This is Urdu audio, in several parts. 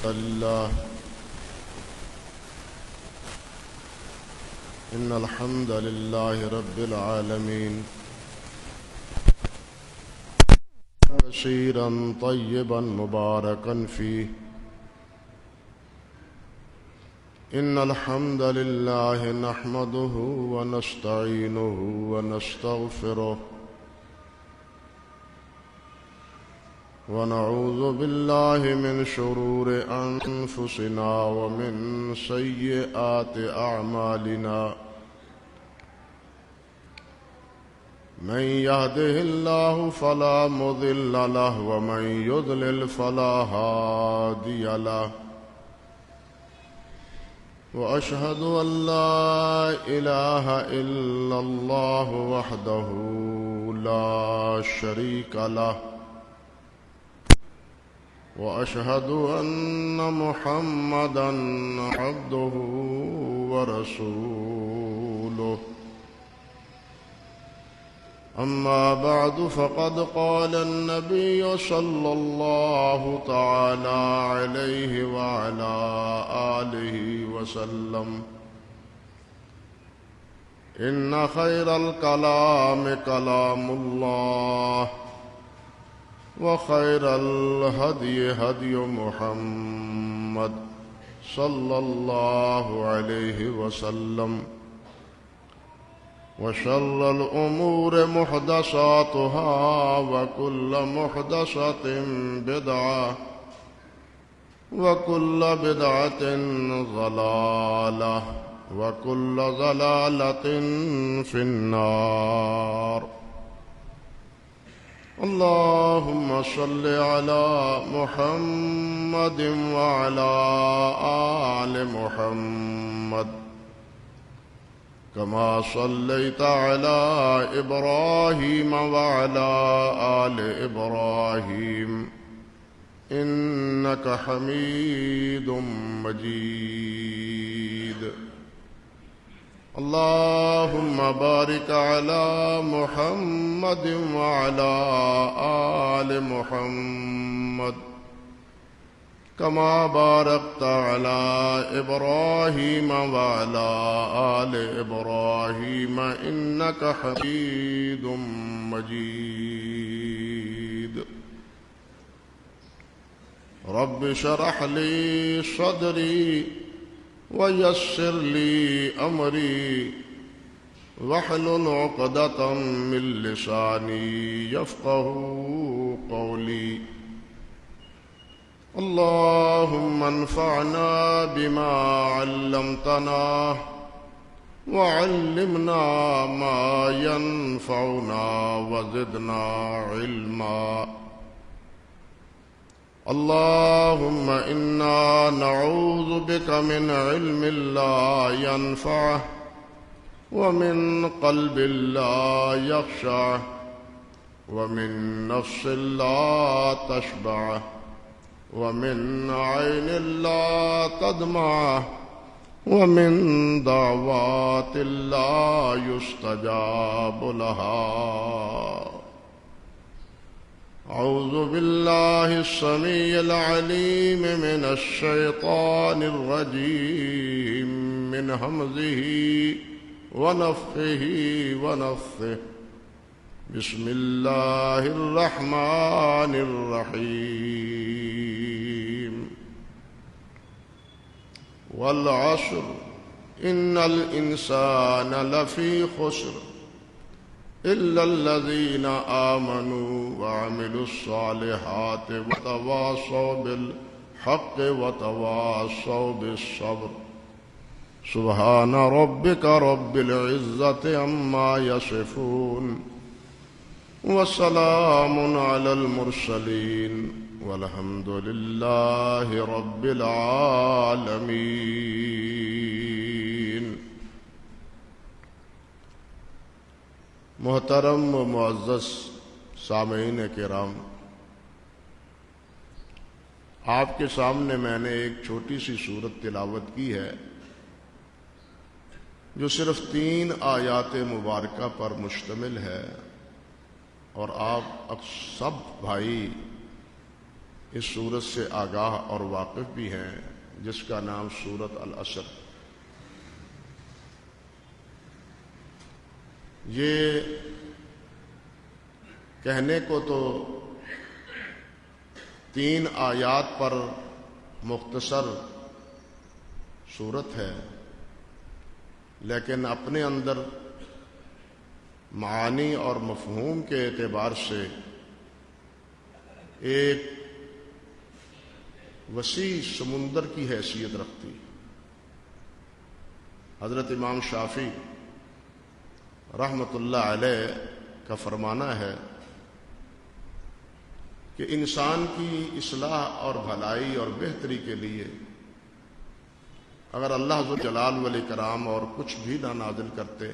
لله إن الحمد لله رب العالمين كثيرا طيبا مباركا فيه إن الحمد لله نحمده ونستعينه ونستغفره ونعوذ بالله من شرور أنفسنا ومن سيئات أعمالنا من يهده الله فلا مضل له ومن يضلل فلا هادي له وأشهد أن لا إله إلا الله وحده لا شريك له وأشهد أن محمدا عبده ورسوله أما بعد فقد قال النبي صلى الله تعالى عليه وعلى آله وسلم إن خير الكلام كلام الله وخير الهدي هدي محمد صلى الله عليه وسلم وشر الأمور محدثاتها وكل محدثة بدعة وكل بدعة ضلالة وكل ضلالة في النار اللهم صل على محمد وعلى آل محمد كما صليت على إبراهيم وعلى آل إبراهيم إنك حميد مجيد اللهم بارك على محمد وعلى آل محمد كما باركت على إبراهيم وعلى آل إبراهيم إنك حميد مجيد رب اشرح لي صدري ويسر لي أمري واحلل عقدة من لساني يفقه قولي اللهم انفعنا بما علمتنا وعلمنا ما ينفعنا وزدنا علما اللهم إنا نعوذ بك من علم لا ينفع ومن قلب لا يخشع ومن نفس لا تشبع ومن عين لا تدمع ومن دعوات لا يستجاب لها أعوذ بالله السميع العليم من الشيطان الرجيم من همزه ونفخه ونفثه بسم الله الرحمن الرحيم والعصر إن الإنسان لفي خسر إلا الذين آمنوا وعملوا الصالحات وتواصوا بالحق وتواصوا بالصبر سبحان ربك رب العزة عما يصفون وسلام على المرسلين والحمد لله رب العالمين محترم و معزز سامعین کرام، آپ کے سامنے میں نے ایک چھوٹی سی سورت تلاوت کی ہے جو صرف 3 آیات مبارکہ پر مشتمل ہے، اور آپ سب بھائی اس سورت سے آگاہ اور واقف بھی ہیں، جس کا نام سورت العصر۔ یہ کہنے کو تو 3 آیات پر مختصر سورت ہے، لیکن اپنے اندر معانی اور مفہوم کے اعتبار سے ایک وسیع سمندر کی حیثیت رکھتی۔ حضرت امام شافعی رحمۃ اللہ علیہ کا فرمانا ہے کہ انسان کی اصلاح اور بھلائی اور بہتری کے لیے اگر اللہ ذو جلال والاکرام اور کچھ بھی نہ نازل کرتے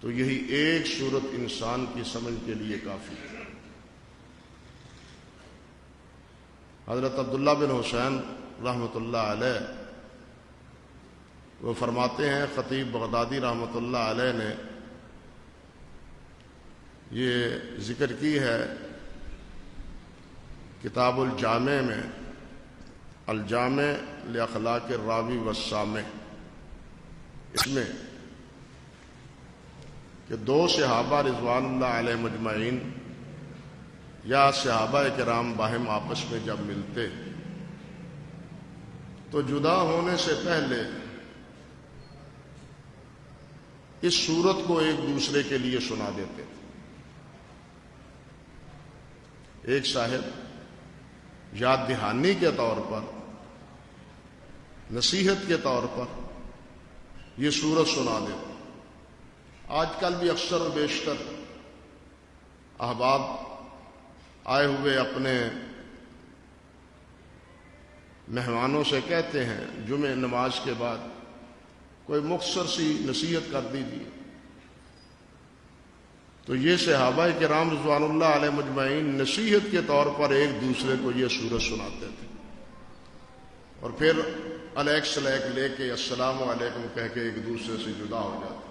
تو یہی ایک سورت انسان کی سمجھ کے لیے کافی ہے۔ حضرت عبداللہ بن حسین رحمۃ اللہ علیہ وہ فرماتے ہیں، خطیب بغدادی رحمۃ اللہ علیہ نے یہ ذکر کی ہے کتاب الجامع میں، الجامع لاخلاق الراوی والسامع، اس میں کہ 2 صحابہ رضوان اللہ علیہ مجمعین یا صحابہ کرام باہم آپس میں جب ملتے تو جدا ہونے سے پہلے اس سورت کو ایک دوسرے کے لیے سنا دیتے تھے۔ ایک صاحب یاد دہانی کے طور پر، نصیحت کے طور پر یہ سورت سنا دیتے۔ آج کل بھی اکثر و بیشتر احباب آئے ہوئے اپنے مہمانوں سے کہتے ہیں جمعہ نماز کے بعد کوئی مختصر سی نصیحت کر دیجیے، تو یہ صحابہ کرام رضوان اللہ علیہ مجمعین نصیحت کے طور پر ایک دوسرے کو یہ سورت سناتے تھے، اور پھر علیک سلیک لے کے السلام علیکم کہہ کے ایک دوسرے سے جدا ہو جاتے۔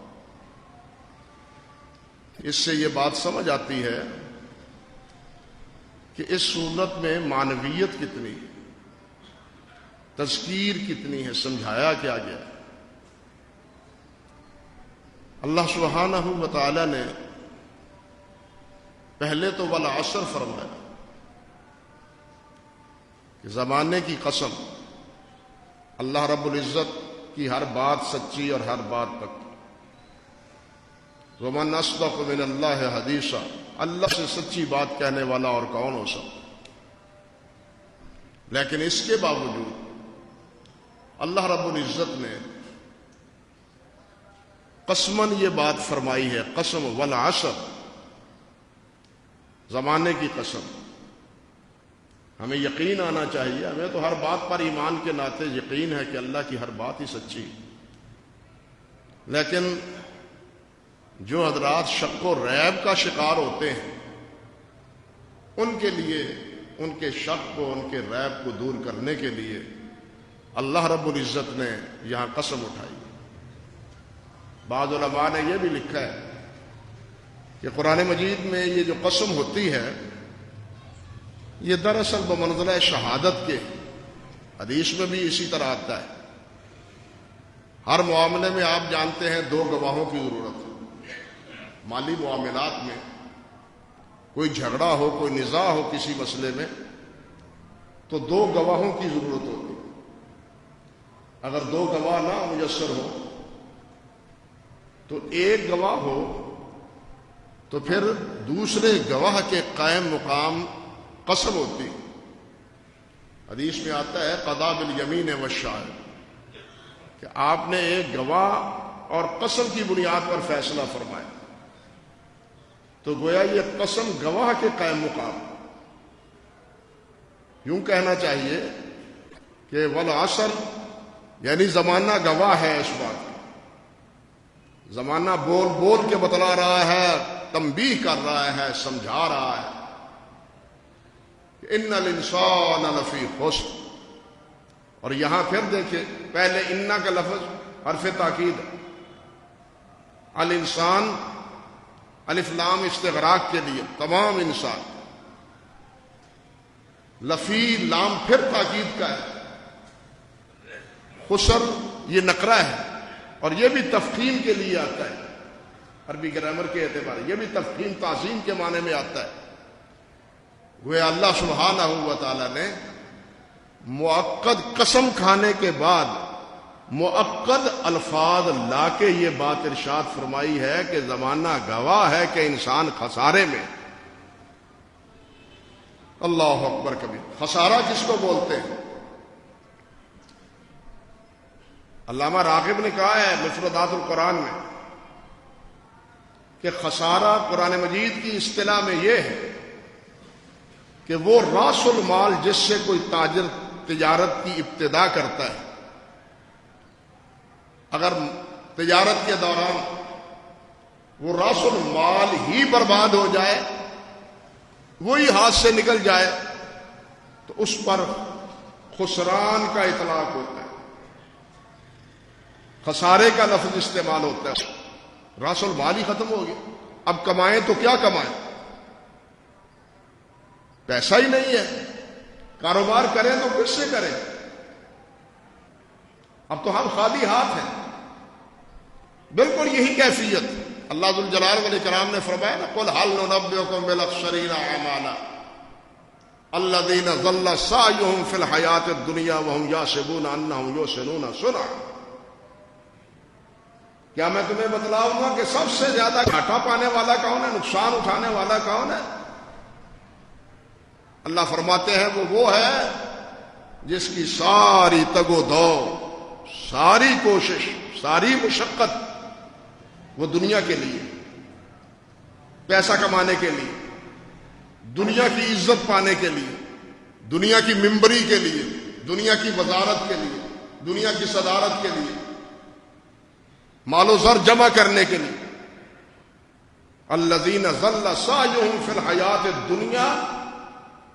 اس سے یہ بات سمجھ آتی ہے کہ اس سورت میں معنویت کتنی ہے، تذکیر کتنی ہے، سمجھایا کیا گیا ہے۔ اللہ سبحانہ و تعالی نے پہلے تو والعصر فرمایا کہ زمانے کی قسم، اللہ رب العزت کی ہر بات سچی اور ہر بات پکی۔ وَمَنْ أَصْدَقُ مِنَ اللَّهِ حَدِيثًا، اللہ سے سچی بات کہنے والا اور کون ہو سکتا۔ لیکن اس کے باوجود اللہ رب العزت نے قسماً یہ بات فرمائی ہے، قسم والعصر، زمانے کی قسم۔ ہمیں یقین آنا چاہیے، ہمیں تو ہر بات پر ایمان کے ناطے یقین ہے کہ اللہ کی ہر بات ہی سچی، لیکن جو حضرات شک و ریب کا شکار ہوتے ہیں ان کے لیے، ان کے شک کو، ان کے ریب کو دور کرنے کے لیے اللہ رب العزت نے یہاں قسم اٹھائی۔ بعض علماء نے یہ بھی لکھا ہے کہ قرآن مجید میں یہ جو قسم ہوتی ہے یہ دراصل بمنزلہ شہادت کے، حدیث میں بھی اسی طرح آتا ہے۔ ہر معاملے میں آپ جانتے ہیں 2 گواہوں کی ضرورت ہے۔ مالی معاملات میں کوئی جھگڑا ہو، کوئی نزاع ہو کسی مسئلے میں تو 2 گواہوں کی ضرورت ہوتی ہے۔ اگر 2 گواہ نہ میسر ہو تو ایک گواہ ہو تو پھر دوسرے گواہ کے قائم مقام قسم ہوتی۔ حدیث میں آتا ہے قضا بالیمین والشاہد، کہ آپ نے ایک گواہ اور قسم کی بنیاد پر فیصلہ فرمایا، تو گویا یہ قسم گواہ کے قائم مقام۔ یوں کہنا چاہیے کہ والعصر یعنی زمانہ گواہ ہے اس بات کی، زمانہ بول بول کے بتلا رہا ہے، تنبیہ کر رہا ہے، سمجھا رہا ہے کہ ان الانسان لفی خسر۔ اور یہاں پھر دیکھیں، پہلے انا کا لفظ حرف تاکید، الانسان الف لام استغراق کے لیے، تمام انسان۔ لفی لام پھر تاکید کا ہے، خسر یہ نقرہ ہے، اور یہ بھی تفخیم کے لیے آتا ہے عربی گرامر کے اعتبار، یہ بھی تفخیم تعظیم کے معنی میں آتا ہے۔ وہ اللہ سبحانہ و تعالی نے مؤکد قسم کھانے کے بعد مؤکد الفاظ لا کے یہ بات ارشاد فرمائی ہے کہ زمانہ گواہ ہے کہ انسان خسارے میں۔ اللہ اکبر کبیر۔ خسارہ کس کو بولتے ہیں؟ علامہ راغب نے کہا ہے مفردات القرآن میں کہ خسارہ قرآن مجید کی اصطلاح میں یہ ہے کہ وہ راس المال جس سے کوئی تاجر تجارت کی ابتدا کرتا ہے، اگر تجارت کے دوران وہ راس المال ہی برباد ہو جائے، وہی ہاتھ سے نکل جائے، تو اس پر خسران کا اطلاق ہوتا ہے، خسارے کا لفظ استعمال ہوتا ہے۔ راس المال ہی ختم ہو گیا، اب کمائیں تو کیا کمائیں؟ پیسہ ہی نہیں ہے، کاروبار کریں تو کس سے کریں؟ اب تو ہم خالی ہاتھ ہیں۔ بالکل یہی کیفیت اللہ ذو الجلال والاکرام نے فرمایا نا، قل هل ننبئکم بالاخسرین اعمالا الذین ضل سعیهم فی الحیاۃ الدنیا وهم یحسبون انهم یحسنون صنعا۔ کیا میں تمہیں بتلاؤں گا کہ سب سے زیادہ گھاٹا پانے والا کون ہے، نقصان اٹھانے والا کون ہے؟ اللہ فرماتے ہیں وہ ہے جس کی ساری تگ و دو، ساری کوشش، ساری مشقت وہ دنیا کے لیے، پیسہ کمانے کے لیے، دنیا کی عزت پانے کے لیے، دنیا کی ممبری کے لیے، دنیا کی وزارت کے لیے، دنیا کی صدارت کے لیے، مال و زر جمع کرنے کے لیے۔ الذین ضل سعیهم فی الحیاۃ الدنیا،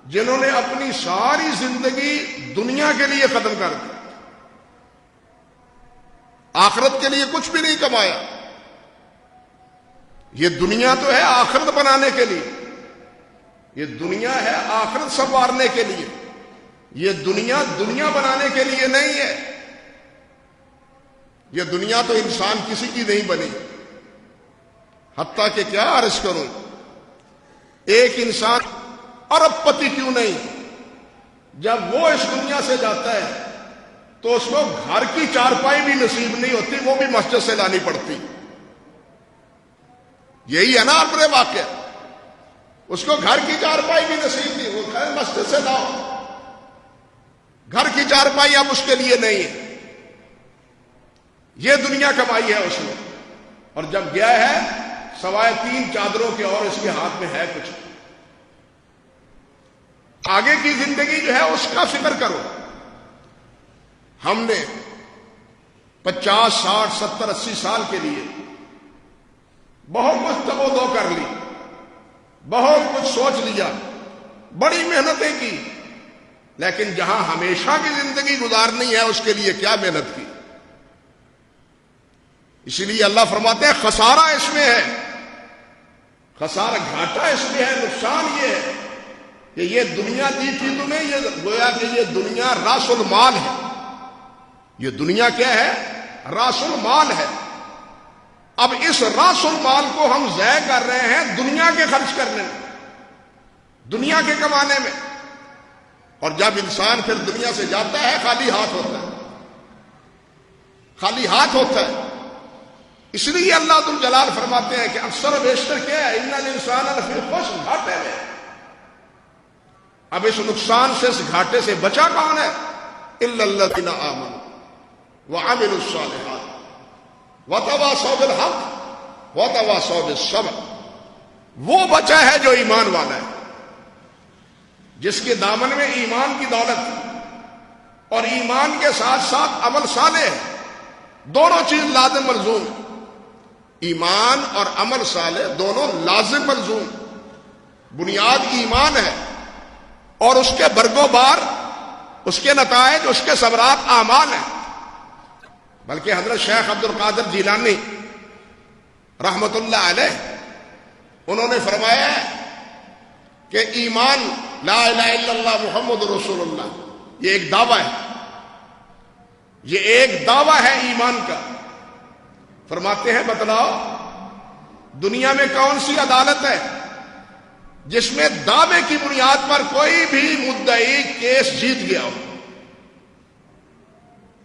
جنہوں نے اپنی ساری زندگی دنیا کے لیے ختم کر دی، آخرت کے لیے کچھ بھی نہیں کمایا۔ یہ دنیا تو ہے آخرت بنانے کے لیے، یہ دنیا ہے آخرت سنوارنے کے لیے، یہ دنیا دنیا بنانے کے لیے نہیں ہے۔ یہ دنیا تو انسان کسی کی نہیں بنی، حتیٰ کہ کیا عرض کروں، ایک انسان ارب پتی کیوں نہیں، جب وہ اس دنیا سے جاتا ہے تو اس کو گھر کی چارپائی بھی نصیب نہیں ہوتی، وہ بھی مسجد سے لانی پڑتی۔ یہی ہے نا اپنے واقعہ، اس کو گھر کی چارپائی بھی نصیب نہیں، وہ کہے مسجد سے لاؤ، گھر کی چارپائی اب اس کے لیے نہیں ہے۔ یہ دنیا کمائی ہے اس نے، اور جب گیا ہے سوائے 3 چادروں کے اور اس کے ہاتھ میں ہے کچھ۔ آگے کی زندگی جو ہے اس کا فکر کرو۔ ہم نے 50 60 70 80 سال کے لیے بہت کچھ تگ و دو کر لی، بہت کچھ سوچ لیا، بڑی محنتیں کی، لیکن جہاں ہمیشہ کی زندگی گزارنی ہے اس کے لیے کیا محنت کی؟ اسی لیے اللہ فرماتے ہیں خسارہ اس میں ہے، خسارہ گھاٹا اس میں ہے، نقصان یہ ہے کہ یہ دنیا دی تھی تمہیں، یہ گویا کہ یہ دنیا راس المال ہے۔ یہ دنیا کیا ہے؟ راس المال ہے۔ اب اس راس المال کو ہم ضائع کر رہے ہیں دنیا کے خرچ کرنے میں، دنیا کے کمانے میں، اور جب انسان پھر دنیا سے جاتا ہے خالی ہاتھ ہوتا ہے، خالی ہاتھ ہوتا ہے۔ اس لیے اللہ ذو الجلال فرماتے ہیں کہ اکثر و بیشتر کیا ہے، ان الانسان لفی خسر، گھاٹے میں۔ اب اس نقصان سے، اس گھاٹے سے بچا کون ہے؟ الا الذین آمنوا وعملوا الصالحات وتواصوا بالحق وتواصوا بالصبر۔ وہ بچا ہے جو ایمان والا ہے، جس کے دامن میں ایمان کی دولت اور ایمان کے ساتھ ساتھ عمل صالح ہے، دونوں چیز لازم ملزوم، ایمان اور عمل صالح دونوں لازم ملزوم۔ بنیاد ایمان ہے اور اس کے برگ و بار، اس کے نتائج، اس کے ثمرات اعمال ہیں۔ بلکہ حضرت شیخ عبد القادر جیلانی رحمت اللہ علیہ، انہوں نے فرمایا کہ ایمان لا الہ الا اللہ محمد رسول اللہ، یہ ایک دعویٰ ہے، یہ ایک دعویٰ ہے ایمان کا۔ فرماتے ہیں بتلاؤ دنیا میں کون سی عدالت ہے جس میں دعوے کی بنیاد پر کوئی بھی مدعی کیس جیت گیا ہو؟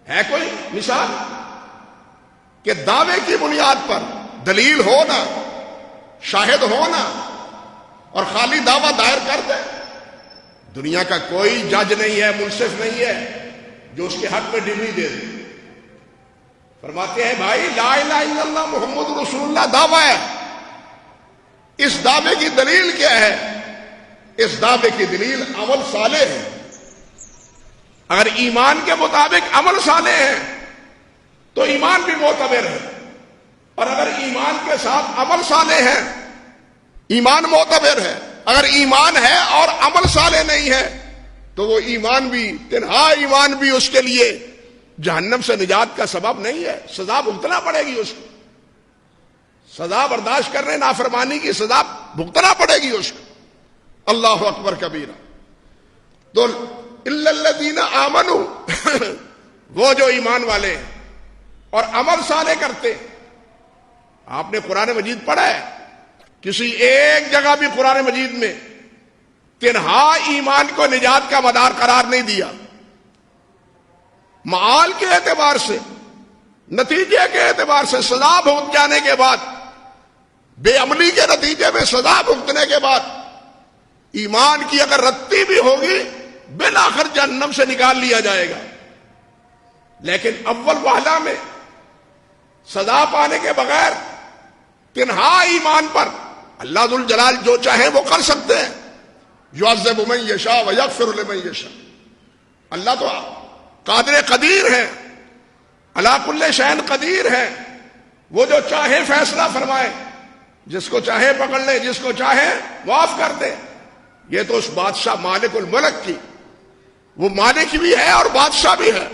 ہے کوئی مثال کہ دعوے کی بنیاد پر دلیل ہونا، شاہد ہونا اور خالی دعویٰ دائر کر دے؟ دنیا کا کوئی جج نہیں ہے، منصف نہیں ہے جو اس کے حق میں ڈگری دے دے۔ فرماتے ہیں بھائی لا الہ الا اللہ محمد رسول اللہ دعویٰ ہے، اس دعوے کی دلیل کیا ہے؟ اس دعوے کی دلیل عمل صالح ہے۔ اگر ایمان کے مطابق عمل صالح ہے تو ایمان بھی معتبر ہے، اور اگر ایمان کے ساتھ عمل صالح ہے ایمان معتبر ہے۔ اگر ایمان ہے اور عمل صالح نہیں ہے تو وہ ایمان بھی، تنہا ایمان بھی اس کے لیے جہنم سے نجات کا سبب نہیں ہے، سزا بھگتنا پڑے گی اس کو، سزا برداشت کرنے، نافرمانی کی سزا بھگتنا پڑے گی اس کو۔ اللہ اکبر کبیرہ۔ تو الا الذین آمنوا وہ جو ایمان والے ہیں اور عمل صالح کرتے۔ آپ نے قرآن مجید پڑھا ہے؟ کسی ایک جگہ بھی قرآن مجید میں تنہا ایمان کو نجات کا مدار قرار نہیں دیا۔ معال کے اعتبار سے، نتیجے کے اعتبار سے، سزا بھگت جانے کے بعد، بے عملی کے نتیجے میں سزا بھگتنے کے بعد ایمان کی اگر رتی بھی ہوگی بالآخر جہنم سے نکال لیا جائے گا۔ لیکن اول وہلہ میں سزا پانے کے بغیر تنہا ایمان پر اللہ ذوالجلال جو چاہے وہ کر سکتے ہیں۔ یعذب من یشاء ویغفر لمن یشاء۔ اللہ تو قادر قدیر ہے، علی کل شیء قدیر ہے، وہ جو چاہے فیصلہ فرمائے، جس کو چاہے پکڑ لے، جس کو چاہے معاف کر دے۔ یہ تو اس بادشاہ مالک الملک کی، وہ مالک بھی ہے اور بادشاہ بھی ہے۔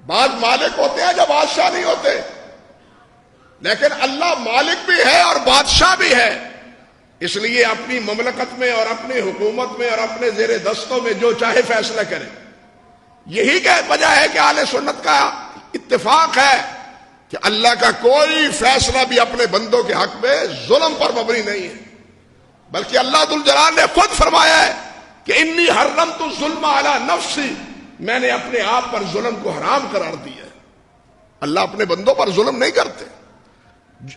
بعض مالک ہوتے ہیں جو بادشاہ نہیں ہوتے، لیکن اللہ مالک بھی ہے اور بادشاہ بھی ہے، اس لیے اپنی مملکت میں اور اپنی حکومت میں اور اپنے زیر دستوں میں جو چاہے فیصلہ کرے۔ یہی کہ وجہ ہے کہ اہل سنت کا اتفاق ہے کہ اللہ کا کوئی فیصلہ بھی اپنے بندوں کے حق میں ظلم پر مبنی نہیں ہے، بلکہ اللہ ذوالجلال نے خود فرمایا ہے کہ انی حرمت الظلم علی نفسی، میں نے اپنے آپ پر ظلم کو حرام قرار دیا ہے۔ اللہ اپنے بندوں پر ظلم نہیں کرتے،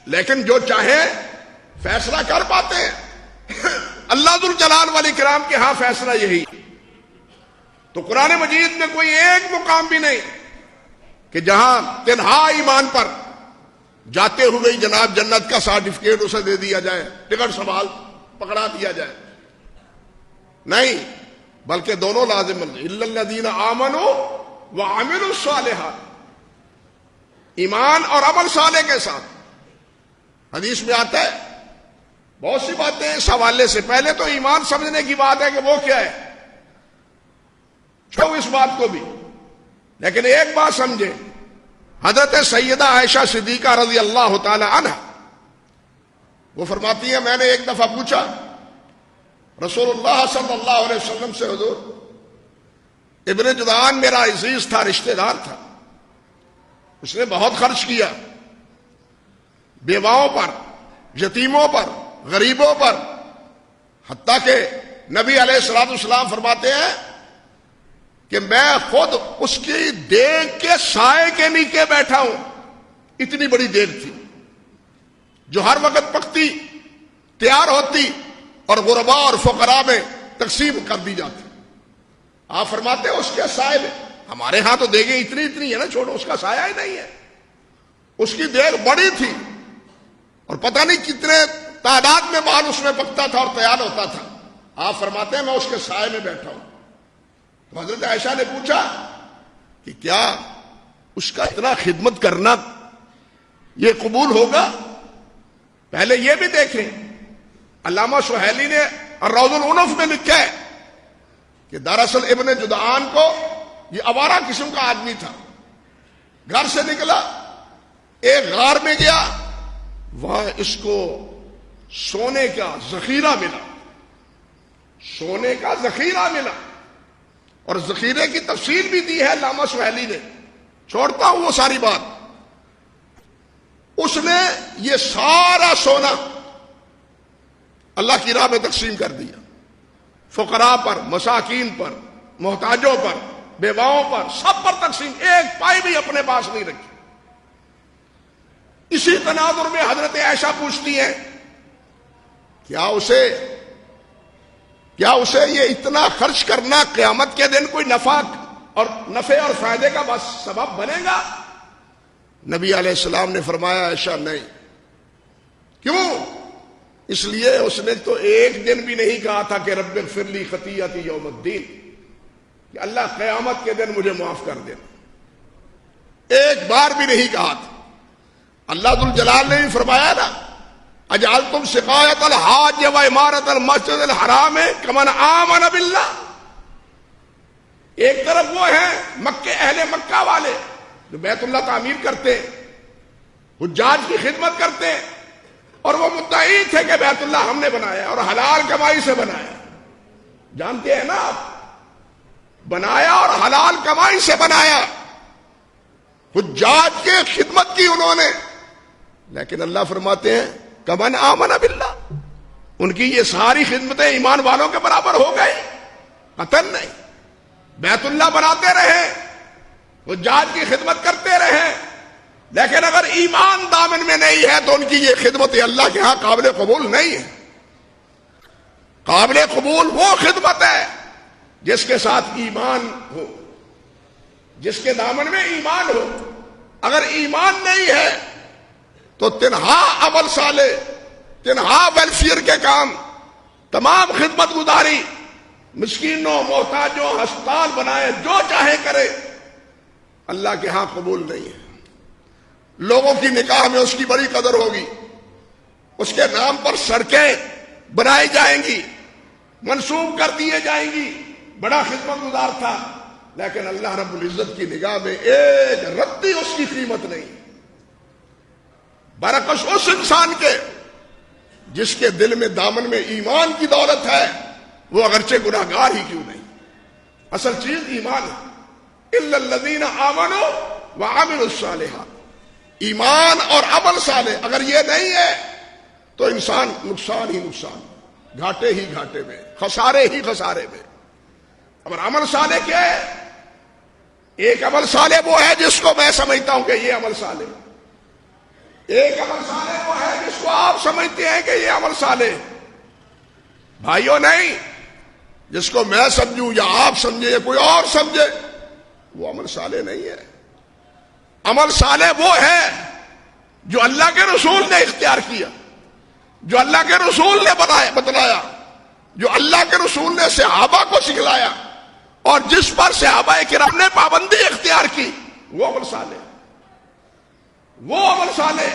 لیکن جو چاہے فیصلہ کر پاتے ہیں۔ اللہ ذوالجلال والاکرام کے ہاں فیصلہ یہی۔ تو قرآن مجید میں کوئی ایک مقام بھی نہیں کہ جہاں تنہا ایمان پر جاتے ہوئے جناب جنت کا سرٹیفکیٹ اسے دے دیا جائے، ٹکٹ سنبھال پکڑا دیا جائے، نہیں، بلکہ دونوں لازم ہیں۔ الا الذین آمنوا وعملوا الصالحات، ایمان اور عمل صالح کے ساتھ۔ حدیث میں آتا ہے بہت سی باتیں اس حوالے سے۔ پہلے تو ایمان سمجھنے کی بات ہے کہ وہ کیا ہے، چھوڑو اس بات کو بھی، لیکن ایک بات سمجھے، حضرت سیدہ عائشہ صدیقہ رضی اللہ تعالی عنہ وہ فرماتی ہیں میں نے ایک دفعہ پوچھا رسول اللہ صلی اللہ علیہ وسلم سے، حضور ابن جدعان میرا عزیز تھا، رشتہ دار تھا، اس نے بہت خرچ کیا بیواؤں پر، یتیموں پر، غریبوں پر، حتیٰ کہ نبی علیہ الصلوۃ والسلام فرماتے ہیں کہ میں خود اس کی دیگ کے سائے کے نیچے بیٹھا ہوں، اتنی بڑی دیگ تھی جو ہر وقت پکتی، تیار ہوتی اور غرباء اور فقراء میں تقسیم کر دی جاتی۔ آپ فرماتے ہیں اس کے سائے میں، ہمارے ہاں تو دیگیں اتنی اتنی ہے نا، چھوڑو، اس کا سایہ ہی نہیں ہے۔ اس کی دیگ بڑی تھی اور پتہ نہیں کتنے تعداد میں مال اس میں پکتا تھا اور تیار ہوتا تھا۔ آپ فرماتے ہیں میں اس کے سائے میں بیٹھا ہوں۔ تو حضرت عائشہ نے پوچھا کہ کیا اس کا اتنا خدمت کرنا یہ قبول ہوگا؟ پہلے یہ بھی دیکھیں، علامہ سہیلی نے الروض العنف میں لکھا ہے کہ دراصل ابن جدعان کو یہ آوارہ قسم کا آدمی تھا، گھر سے نکلا، ایک غار میں گیا، وہاں اس کو سونے کا ذخیرہ ملا، سونے کا ذخیرہ ملا، اور ذخیرے کی تفصیل بھی دی ہے علامہ سہیلی نے، چھوڑتا ہوں وہ ساری بات۔ اس نے یہ سارا سونا اللہ کی راہ میں تقسیم کر دیا، فقراء پر، مساکین پر، محتاجوں پر، بیواؤں پر، سب پر تقسیم، ایک پائی بھی اپنے پاس نہیں رکھی۔ اسی تناظر میں حضرت عائشہ پوچھتی ہیں کیا اسے یہ اتنا خرچ کرنا قیامت کے دن کوئی نفع اور فائدے کا بس سبب بنے گا؟ نبی علیہ السلام نے فرمایا عائشہ نہیں۔ کیوں؟ اس لیے اس نے تو ایک دن بھی نہیں کہا تھا کہ رب اغفر لی خطیئتی یوم الدین، کہ اللہ قیامت کے دن مجھے معاف کر دینا، ایک بار بھی نہیں کہا تھا۔ اللہ ذوالجلال نے بھی فرمایا نا اجعلتم سقایۃ الحاج و عمارۃ المسجد الحرام کمن آمن باللہ۔ ایک طرف وہ ہیں اہل مکہ والے جو بیت اللہ تعمیر کرتے، حجاج کی خدمت کرتے، اور وہ مدعی تھے کہ بیت اللہ ہم نے بنایا اور حلال کمائی سے بنایا۔ جانتے ہیں نا آپ، بنایا اور حلال کمائی سے بنایا، حجاج کے خدمت کی انہوں نے، لیکن اللہ فرماتے ہیں کمن آمن باللہ، ان کی یہ ساری خدمتیں ایمان والوں کے برابر ہو گئی؟ قطعاً نہیں۔ بیت اللہ بناتے رہے، حجاج کی خدمت کرتے رہے، لیکن اگر ایمان دامن میں نہیں ہے تو ان کی یہ خدمت اللہ کے ہاں قابل قبول نہیں ہے۔ قابل قبول وہ خدمت ہے جس کے ساتھ ایمان ہو، جس کے دامن میں ایمان ہو۔ اگر ایمان نہیں ہے تو تنہا عمل صالح، تنہا ویلفیئر کے کام، تمام خدمت گزاری، مسکینوں، محتاجوں، ہسپتال بنائے، جو چاہے کرے، اللہ کے ہاں قبول نہیں ہے۔ لوگوں کی نکاح میں اس کی بڑی قدر ہوگی، اس کے نام پر سڑکیں بنائی جائیں گی، منسوب کر دیے جائیں گی، بڑا خدمت گزار تھا، لیکن اللہ رب العزت کی نگاہ میں ایک رتی اس کی قیمت نہیں۔ برعکس اس انسان کے جس کے دل میں دامن میں ایمان کی دولت ہے، وہ اگرچہ گناہگار ہی کیوں نہیں۔ اصل چیز ایمان ہے، الا الذین آمنوا وعملوا الصالحات۔ ایمان اور عمل صالح اگر یہ نہیں ہے تو انسان نقصان ہی نقصان، گھاٹے ہی گھاٹے میں، خسارے ہی خسارے میں۔ اگر عمل صالح کیا ہے؟ ایک عمل صالح وہ ہے جس کو میں سمجھتا ہوں کہ یہ عمل صالح ہے، ایک عمل صالح وہ ہے جس کو آپ سمجھتے ہیں کہ یہ عمل صالح۔ بھائیوں نہیں، جس کو میں سمجھوں یا آپ سمجھے یا کوئی اور سمجھے، وہ عمل صالح نہیں ہے۔ عمل صالح وہ ہے جو اللہ کے رسول نے اختیار کیا، جو اللہ کے رسول نے بتلایا، جو اللہ کے رسول نے صحابہ کو سکھلایا، اور جس پر صحابہ کرام نے پابندی اختیار کی، وہ عمل صالح، وہ عمل صالح۔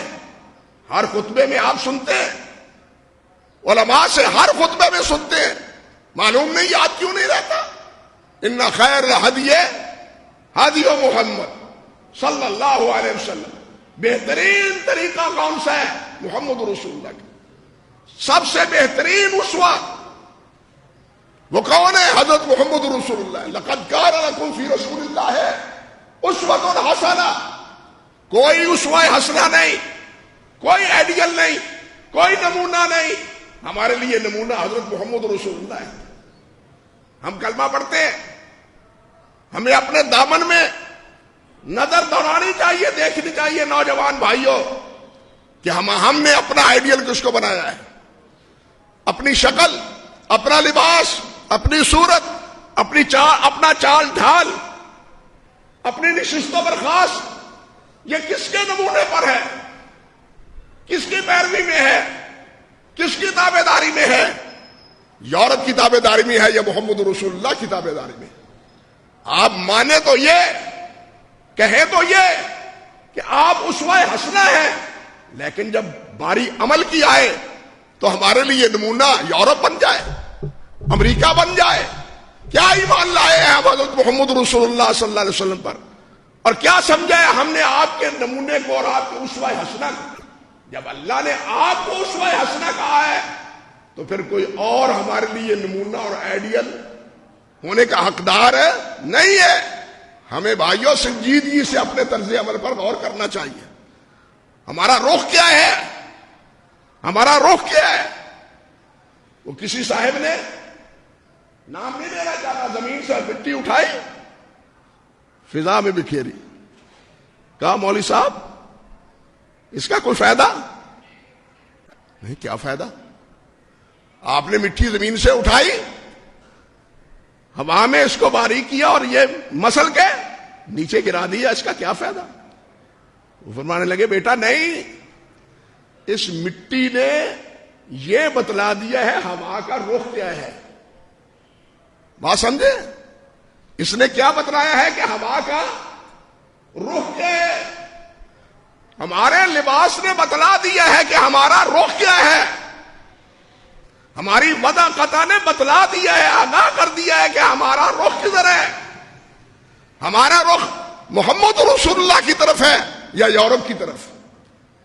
ہر خطبے میں آپ سنتے ہیں، علماء سے ہر خطبے میں سنتے ہیں، معلوم نہیں یاد کیوں نہیں رہتا؟ ان خیر الہدی ہدی محمد صلی اللہ علیہ وسلم۔ بہترین طریقہ کون سا ہے؟ محمد رسول اللہ کا سب سے بہترین اسوہ وہ کون ہے؟ حضرت محمد رسول اللہ۔ لقد کان لکم فی رسول اللہ اسوۃ حسنہ۔ کوئی اسوہ حسنہ نہیں، کوئی آئیڈیل نہیں، کوئی نمونہ نہیں۔ ہمارے لیے نمونہ حضرت محمد رسول اللہ ہے۔ ہم کلمہ پڑھتے ہیں، ہمیں اپنے دامن میں نظر دوڑانی چاہیے، دیکھنی چاہیے نوجوان بھائیوں کہ ہم نے اپنا آئیڈیل کس کو بنایا ہے۔ اپنی شکل، اپنا لباس، اپنی صورت، اپنا چال ڈھال، اپنی نشست و برخاست، یہ کس کے نمونے پر ہے؟ کس کی پیروی میں ہے؟ کس کی تابع داری میں ہے؟ یورپ کی تابع داری میں ہے یا محمد رسول اللہ کی تابع داری میں؟ آپ مانے تو یہ، کہیں تو یہ کہ آپ اسوہ حسنہ ہیں، لیکن جب باری عمل کی آئے تو ہمارے لیے نمونہ یورپ بن جائے، امریکہ بن جائے۔ کیا ایمان لائے ہیں ہم حضرت محمد رسول اللہ صلی اللہ علیہ وسلم پر، اور کیا سمجھا ہے ہم نے آپ کے نمونے کو اور آپ کے اسوہ حسنہ کو؟ جب اللہ نے آپ کو اسوہ حسنہ کہا ہے تو پھر کوئی اور ہمارے لیے نمونہ اور آئیڈیل ہونے کا حقدار ہے نہیں ہے. ہمیں بھائیوں سنجیدگی سے اپنے طرز عمل پر غور کرنا چاہیے. ہمارا رخ کیا ہے؟ ہمارا رخ کیا ہے؟ وہ کسی صاحب نے نام نہیں دینا چاہتا، زمین سے مٹی اٹھائی، فضا میں بکھیری، کہا مولوی صاحب اس کا کوئی فائدہ نہیں. کیا فائدہ؟ آپ نے مٹی زمین سے اٹھائی، ہوا میں اس کو باریک کیا اور یہ مسل کے نیچے گرا دیا، اس کا کیا فائدہ؟ وہ فرمانے لگے بیٹا نہیں، اس مٹی نے یہ بتلا دیا ہے ہوا کا رخ کیا ہے. بات سمجھے؟ اس نے کیا بتلایا ہے کہ ہوا کا رخ کیا ہے. ہمارے لباس نے بتلا دیا ہے کہ ہمارا رخ کیا ہے. ہماری وضع قطع نے بتلا دیا ہے، آگاہ کر دیا ہے کہ ہمارا رخ کدھر ہے. ہمارا رخ محمد رسول اللہ کی طرف ہے یا یورپ کی طرف.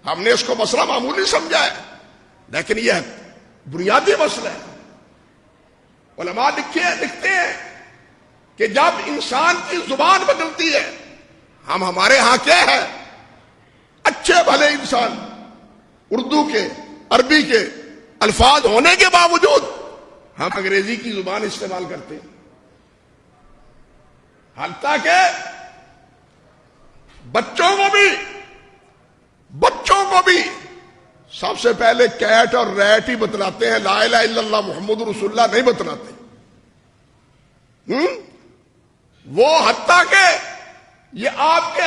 ہم نے اس کو مسئلہ معمولی سمجھا ہے، لیکن یہ بنیادی مسئلہ ہے. علماء لکھتے ہیں کہ جب انسان کی زبان بدلتی ہے، ہمارے ہاں کیا ہے، اچھے بھلے انسان اردو کے عربی کے الفاظ ہونے کے باوجود ہم انگریزی کی زبان استعمال کرتے ہیں. حتیٰ کہ بچوں کو بھی سب سے پہلے کیٹ اور ریٹ ہی بتلاتے ہیں، لا الہ الا اللہ محمد رسول اللہ نہیں بتلاتے. وہ حتیٰ کہ یہ آپ کے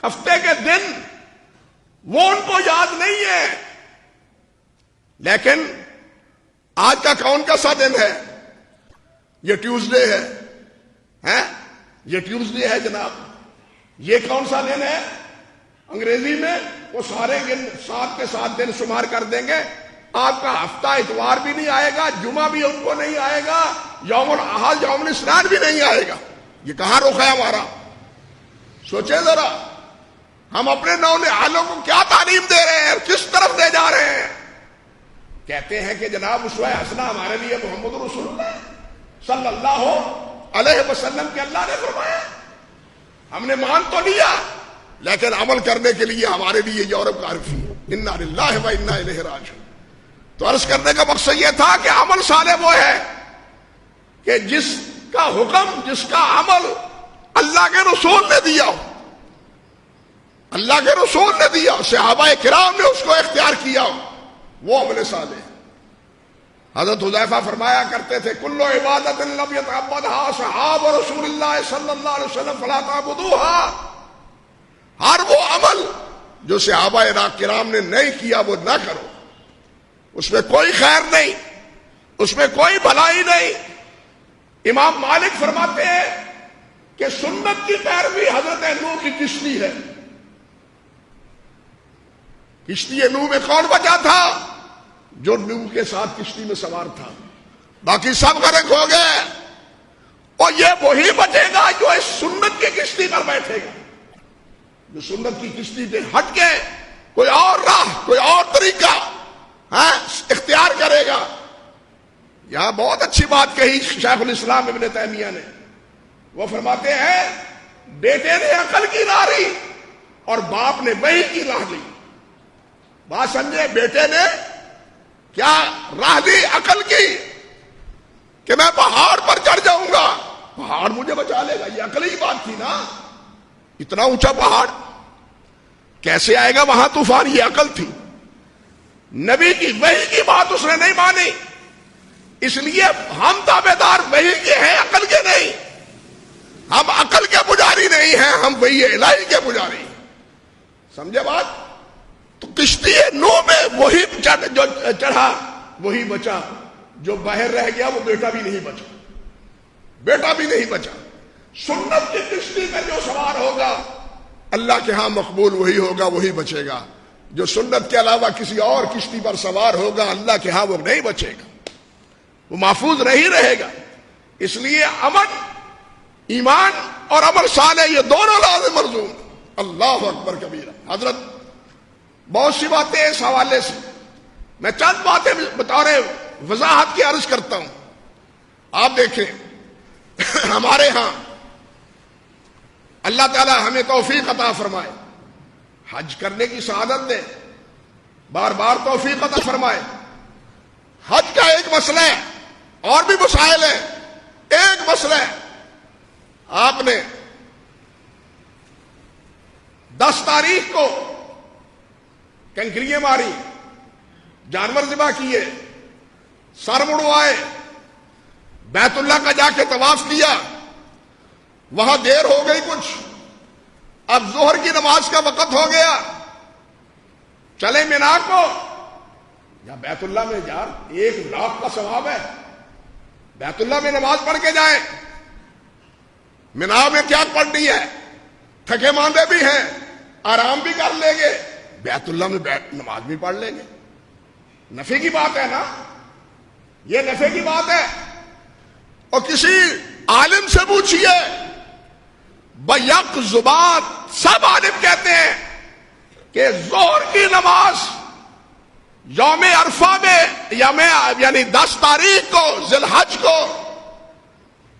ہفتے کے دن وہ ان کو یاد نہیں ہے. لیکن آج کا کون کا سا دن ہے؟ یہ ٹیوزڈے ہے. یہ ٹیوزڈے ہے جناب. یہ کون سا دن ہے؟ انگریزی میں وہ سارے دن 7 کے 7 دن شمار کر دیں گے. آپ کا ہفتہ اتوار بھی نہیں آئے گا، جمعہ بھی ان کو نہیں آئے گا، یوم الاحد یوم الاثنین بھی نہیں آئے گا. یہ کہاں رخ ہے ہمارا؟ سوچیں ذرا، ہم اپنے نونہالوں کو کیا تعلیم دے رہے ہیں، کس طرف لے جا رہے ہیں. کہتے ہیں کہ جناب اسوہ حسنہ ہمارے لیے محمد رسول اللہ صلی اللہ علیہ وسلم کے اللہ نے فرمایا. ہم نے مان تو لیا، لیکن عمل کرنے کے لیے ہمارے لیے یورپ کا عرف ہے. انا للہ و انا الیہ راجعون. تو عرض کرنے کا مقصد یہ تھا کہ عمل صالح وہ ہے کہ جس کا حکم، جس کا عمل اللہ کے رسول نے دیا ہو، اللہ کے رسول نے دیا، صحابہ کرام نے اس کو اختیار کیا ہو، وہ عمل صالح. حضرت حذیفہ فرمایا کرتے تھے کل عبادت لم یتعبدها اصحاب رسول اللہ صلی اللہ علیہ وسلم فلا تعبدوها. ہر وہ عمل جو صحابہ کرام نے نہیں کیا وہ نہ کرو. اس میں کوئی خیر نہیں، اس میں کوئی بھلائی نہیں. امام مالک فرماتے ہیں کہ سنت کی پیروی حضرت نوح کی کشتی ہے. کشتی نوح میں کون بچا تھا؟ جو نوح کے ساتھ کشتی میں سوار تھا. باقی سب غرق ہو گئے، اور یہ وہی بچے گا جو اس سنت کی کشتی پر بیٹھے گا، جو سنت کی کشتی سے ہٹ کے کوئی اور راہ، کوئی اور طریقہ اختیار کرے گا. یہاں بہت اچھی بات کہی شیخ الاسلام ابن تیمیہ نے. وہ فرماتے ہیں بیٹے نے عقل کی راہ لی اور باپ نے وحی کی راہ لی. بات سمجھے؟ بیٹے نے کیا راہ لی؟ عقل کی، کہ میں پہاڑ پر چڑھ جاؤں گا، پہاڑ مجھے بچا لے گا. یہ عقل کی بات تھی نا. اتنا اونچا پہاڑ کیسے آئے گا وہاں طوفان؟ یہ عقل تھی. نبی کی وحی کی بات اس نے نہیں مانی، اس لیے ہم تابعدار وحی کے ہیں، عقل کے نہیں. ہم عقل کے پجاری نہیں ہیں، ہم وحی الہی کے پجاری ہیں. سمجھے بات؟ تو کشتی نوح میں وہی جو چڑھا وہی بچا، جو باہر رہ گیا وہ بیٹا بھی نہیں بچا، بیٹا بھی نہیں بچا. سنت کی کشتی میں جو سوار ہوگا اللہ کے ہاں مقبول وہی ہوگا، وہی بچے گا. جو سنت کے علاوہ کسی اور کشتی پر سوار ہوگا اللہ کے ہاں وہ نہیں بچے گا، وہ محفوظ نہیں رہے گا. اس لیے عمل، ایمان اور عمل صالح یہ دونوں لازم ملزوم. اللہ اکبر کبیرہ. حضرت بہت سی باتیں اس حوالے سے میں چند باتیں بطور وضاحت کی عرض کرتا ہوں. آپ دیکھیں ہمارے ہاں اللہ تعالی ہمیں توفیق عطا فرمائے, حج کرنے کی سعادت دے, بار بار توفیق عطا فرمائے. حج کا ایک مسئلہ ہے, اور بھی مسائل ہیں. ایک مسئلہ ہے, آپ نے 10 تاریخ کو کنکریاں ماری, جانور ذبح کیے, سر مڑوائے, بیت اللہ کا جا کے طواف کیا, وہاں دیر ہو گئی کچھ, اب ظہر کی نماز کا وقت ہو گیا, چلے مینا کو یا بیت اللہ میں یار 1 لاکھ کا ثواب ہے, بیت اللہ میں نماز پڑھ کے جائیں. مینا میں کیا پڑھنی ہے, تھکے ماندے بھی ہیں, آرام بھی کر لیں گے, بیت اللہ میں نماز بھی پڑھ لیں گے. نفع کی بات ہے نا, یہ نفع کی بات ہے. اور کسی عالم سے پوچھئے, بیک زبان سب عالم کہتے ہیں کہ ظہر کی نماز یوم عرفہ میں یعنی 10 تاریخ کو ذی الحج کو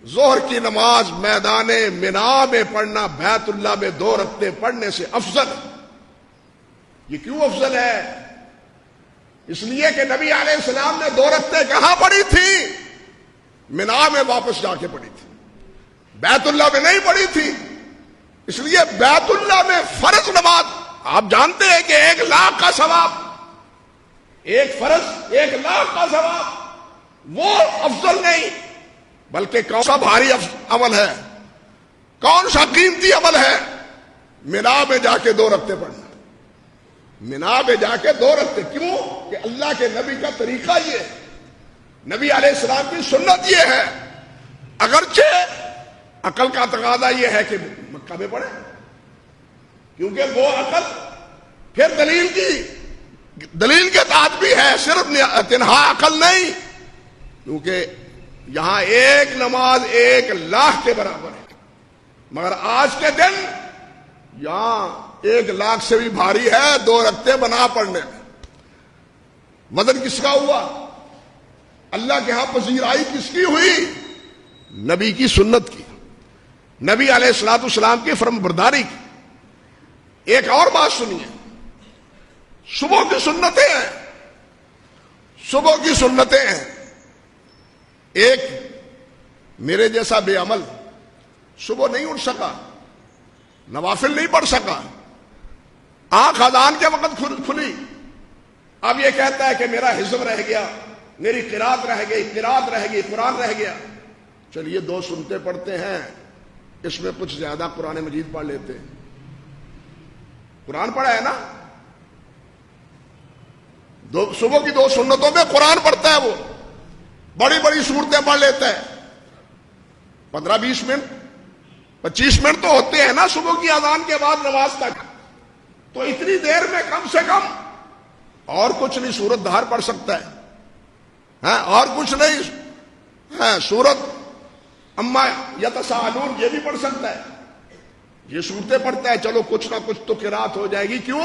ظہر کی نماز میدان منا میں پڑھنا بیت اللہ میں 2 رکعتیں پڑھنے سے افضل ہے. یہ کیوں افضل ہے؟ اس لیے کہ نبی علیہ السلام نے 2 رکعتیں کہاں پڑھی تھی؟ منا میں واپس جا کے پڑھی تھی, بیت اللہ میں نہیں پڑھی تھی. اس لیے بیت اللہ میں فرض نماز آپ جانتے ہیں کہ 1 لاکھ کا ثواب, ایک فرض 1 لاکھ کا ثواب, وہ افضل نہیں, بلکہ کون سا بھاری عمل ہے, کون سا قیمتی عمل ہے؟ منا میں جا کے 2 رکعتیں پڑھنا. منا میں جا کے 2 رکعتیں, کیوں کہ اللہ کے نبی کا طریقہ یہ ہے, نبی علیہ السلام کی سنت یہ ہے. اگرچہ عقل کا تقاضا یہ ہے کہ مکہ میں پڑھیں, کیونکہ وہ عقل پھر دلیل کے تحت بھی ہے, صرف تنہا عقل نہیں, کیونکہ یہاں ایک نماز 1 لاکھ کے برابر ہے. مگر آج کے دن یہاں 1 لاکھ سے بھی بھاری ہے 2 رکعتیں بنا پڑھنے میں. وزن کس کا ہوا؟ اللہ کے ہاں پذیرائی کس کی ہوئی؟ نبی کی سنت کی, نبی علیہ الصلوۃ والسلام کی فرم برداری کی. ایک اور بات سنیے, صبح کی سنتیں ہیں, صبح کی سنتیں ہیں. ایک میرے جیسا بے عمل صبح نہیں اٹھ سکا, نوافل نہیں پڑھ سکا, آنکھ اذان کے وقت کھلی, اب یہ کہتا ہے کہ میرا حزب رہ گیا, میری قرات رہ گئی, قرآن رہ گیا. چلیے 2 سنتے پڑھتے ہیں, اس میں کچھ زیادہ قرآن مجید پڑھ لیتے ہیں. قرآن پڑھا ہے نا, صبح کی 2 سنتوں میں قرآن پڑھتا ہے, وہ بڑی بڑی صورتیں پڑھ لیتا ہے. 15-20 منٹ 25 منٹ تو ہوتے ہیں نا صبح کی اذان کے بعد نماز تک, تو اتنی دیر میں کم سے کم اور کچھ نہیں, سورت دہر پڑھ سکتا ہے, ہاں اور کچھ نہیں, ہاں سورت اما یتساءلون یہ بھی پڑھ سکتا ہے. یہ صورتیں پڑھتا ہے, چلو کچھ نہ کچھ تو قرات ہو جائے گی. کیوں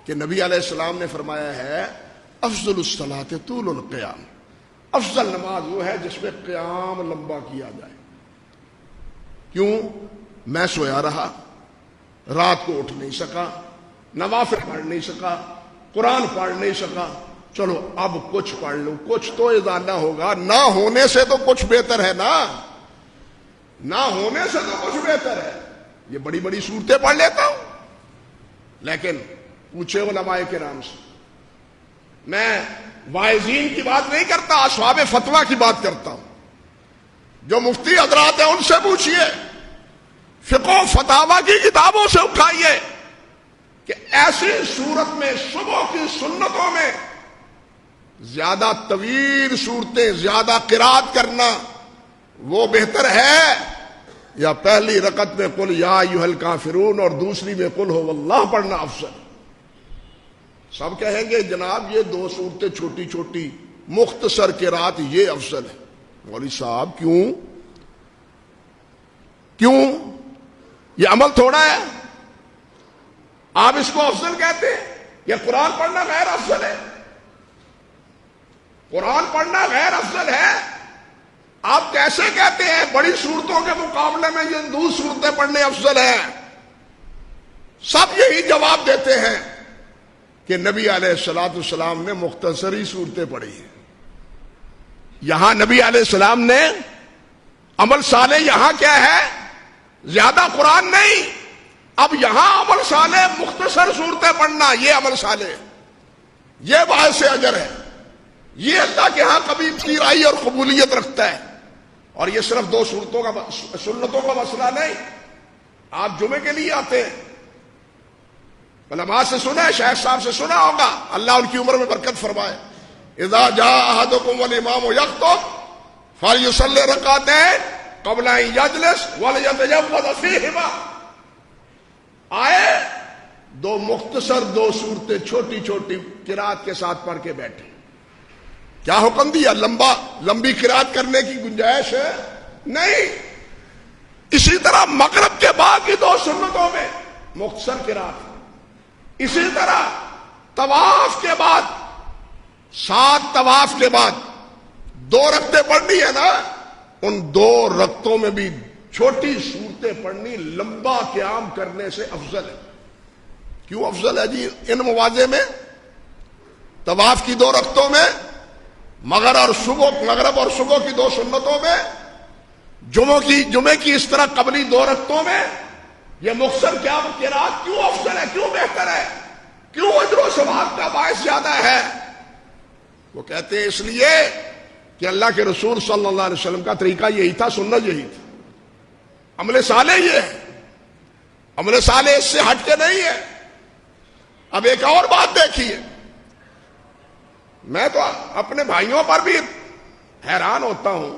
کہ نبی علیہ السلام نے فرمایا ہے افضل الصلاۃ طول القیام, افضل نماز وہ ہے جس میں قیام لمبا کیا جائے. کیوں؟ میں سویا رہا, رات کو اٹھ نہیں سکا, نوافل پڑھ نہیں سکا, قرآن پڑھ نہیں سکا, چلو اب کچھ پڑھ لوں. کچھ تو اضافہ ہوگا, نہ ہونے سے تو کچھ بہتر ہے نا, نہ ہونے سے تو کچھ بہتر ہے. یہ بڑی بڑی صورتیں پڑھ لیتا ہوں, لیکن پوچھے علماء کرام سے, میں واعظین کی بات نہیں کرتا, اصحاب فتویٰ کی بات کرتا ہوں. جو مفتی حضرات ہیں ان سے پوچھئے, فقہ و فتاویٰ کی کتابوں سے اٹھائیے کہ ایسی صورت میں صبح کی سنتوں میں زیادہ طویل صورتیں, زیادہ قرات کرنا وہ بہتر ہے, یا پہلی رکعت میں قل یا ایھا الکافرون اور دوسری میں قل ھو اللہ پڑھنا افضل؟ سب کہیں گے جناب یہ 2 صورتیں چھوٹی چھوٹی مختصر قرات یہ افضل ہے. مولوی صاحب کیوں یہ عمل تھوڑا ہے, آپ اس کو افضل کہتے ہیں؟ یہ قرآن پڑھنا غیر افضل ہے. قرآن پڑھنا غیر افضل ہے؟ آپ کیسے کہتے ہیں بڑی صورتوں کے مقابلے میں یہ دو صورتیں پڑھنے افضل ہیں؟ سب یہی جواب دیتے ہیں کہ نبی علیہ الصلوۃ والسلام نے مختصری صورتیں پڑھی ہیں. یہاں نبی علیہ السلام نے عمل صالح یہاں کیا ہے؟ زیادہ قرآن نہیں. اب یہاں عمل صالح مختصر صورتیں پڑھنا، یہ عمل صالح، یہ باعث اجر ہے. یہ اللہ کے ہاں کبھی پذیرائی اور قبولیت رکھتا ہے. اور یہ صرف دو صورتوں کا سنتوں کا مسئلہ نہیں. آپ جمعے کے لیے آتے ہیں، علماء سے سنا ہے، شیخ صاحب سے سنا ہوگا، اللہ ان کی عمر میں برکت فرمائے، اذا جاء احدکم والامام یخطب فلیصلی رکعتین قبل ان یجلس ولیتجوز فیہما. آئے دو مختصر دو صورتیں چھوٹی چھوٹی قرات کے ساتھ پڑھ کے بیٹھے. کیا حکم دیا؟ لمبی قرات کرنے کی گنجائش ہے؟ نہیں. اسی طرح مغرب کے بعد کی دو سنتوں میں مختصر قرات. اسی طرح طواف کے بعد 7 طواف کے بعد 2 رکعتیں پڑھنی ہے نا، ان 2 رکعتوں میں بھی چھوٹی صورتیں پڑھنی لمبا قیام کرنے سے افضل ہے. کیوں افضل ہے جی ان مواضع میں؟ طواف کی 2 رکعتوں میں، مغرب اور صبح کی 2 سنتوں میں، جمعے کی اس طرح قبلی 2 رکعتوں میں، یہ مختصر قرات کیوں افضل ہے؟ کیوں بہتر ہے؟ کیوں اجر و ثواب کا باعث زیادہ ہے؟ وہ کہتے ہیں اس لیے کہ اللہ کے رسول صلی اللہ علیہ وسلم کا طریقہ یہی تھا، سنت یہی تھی. عمل صالح یہ ہے، عمل صالح اس سے ہٹ کے نہیں ہے. اب ایک اور بات دیکھیے، میں تو اپنے بھائیوں پر بھی حیران ہوتا ہوں،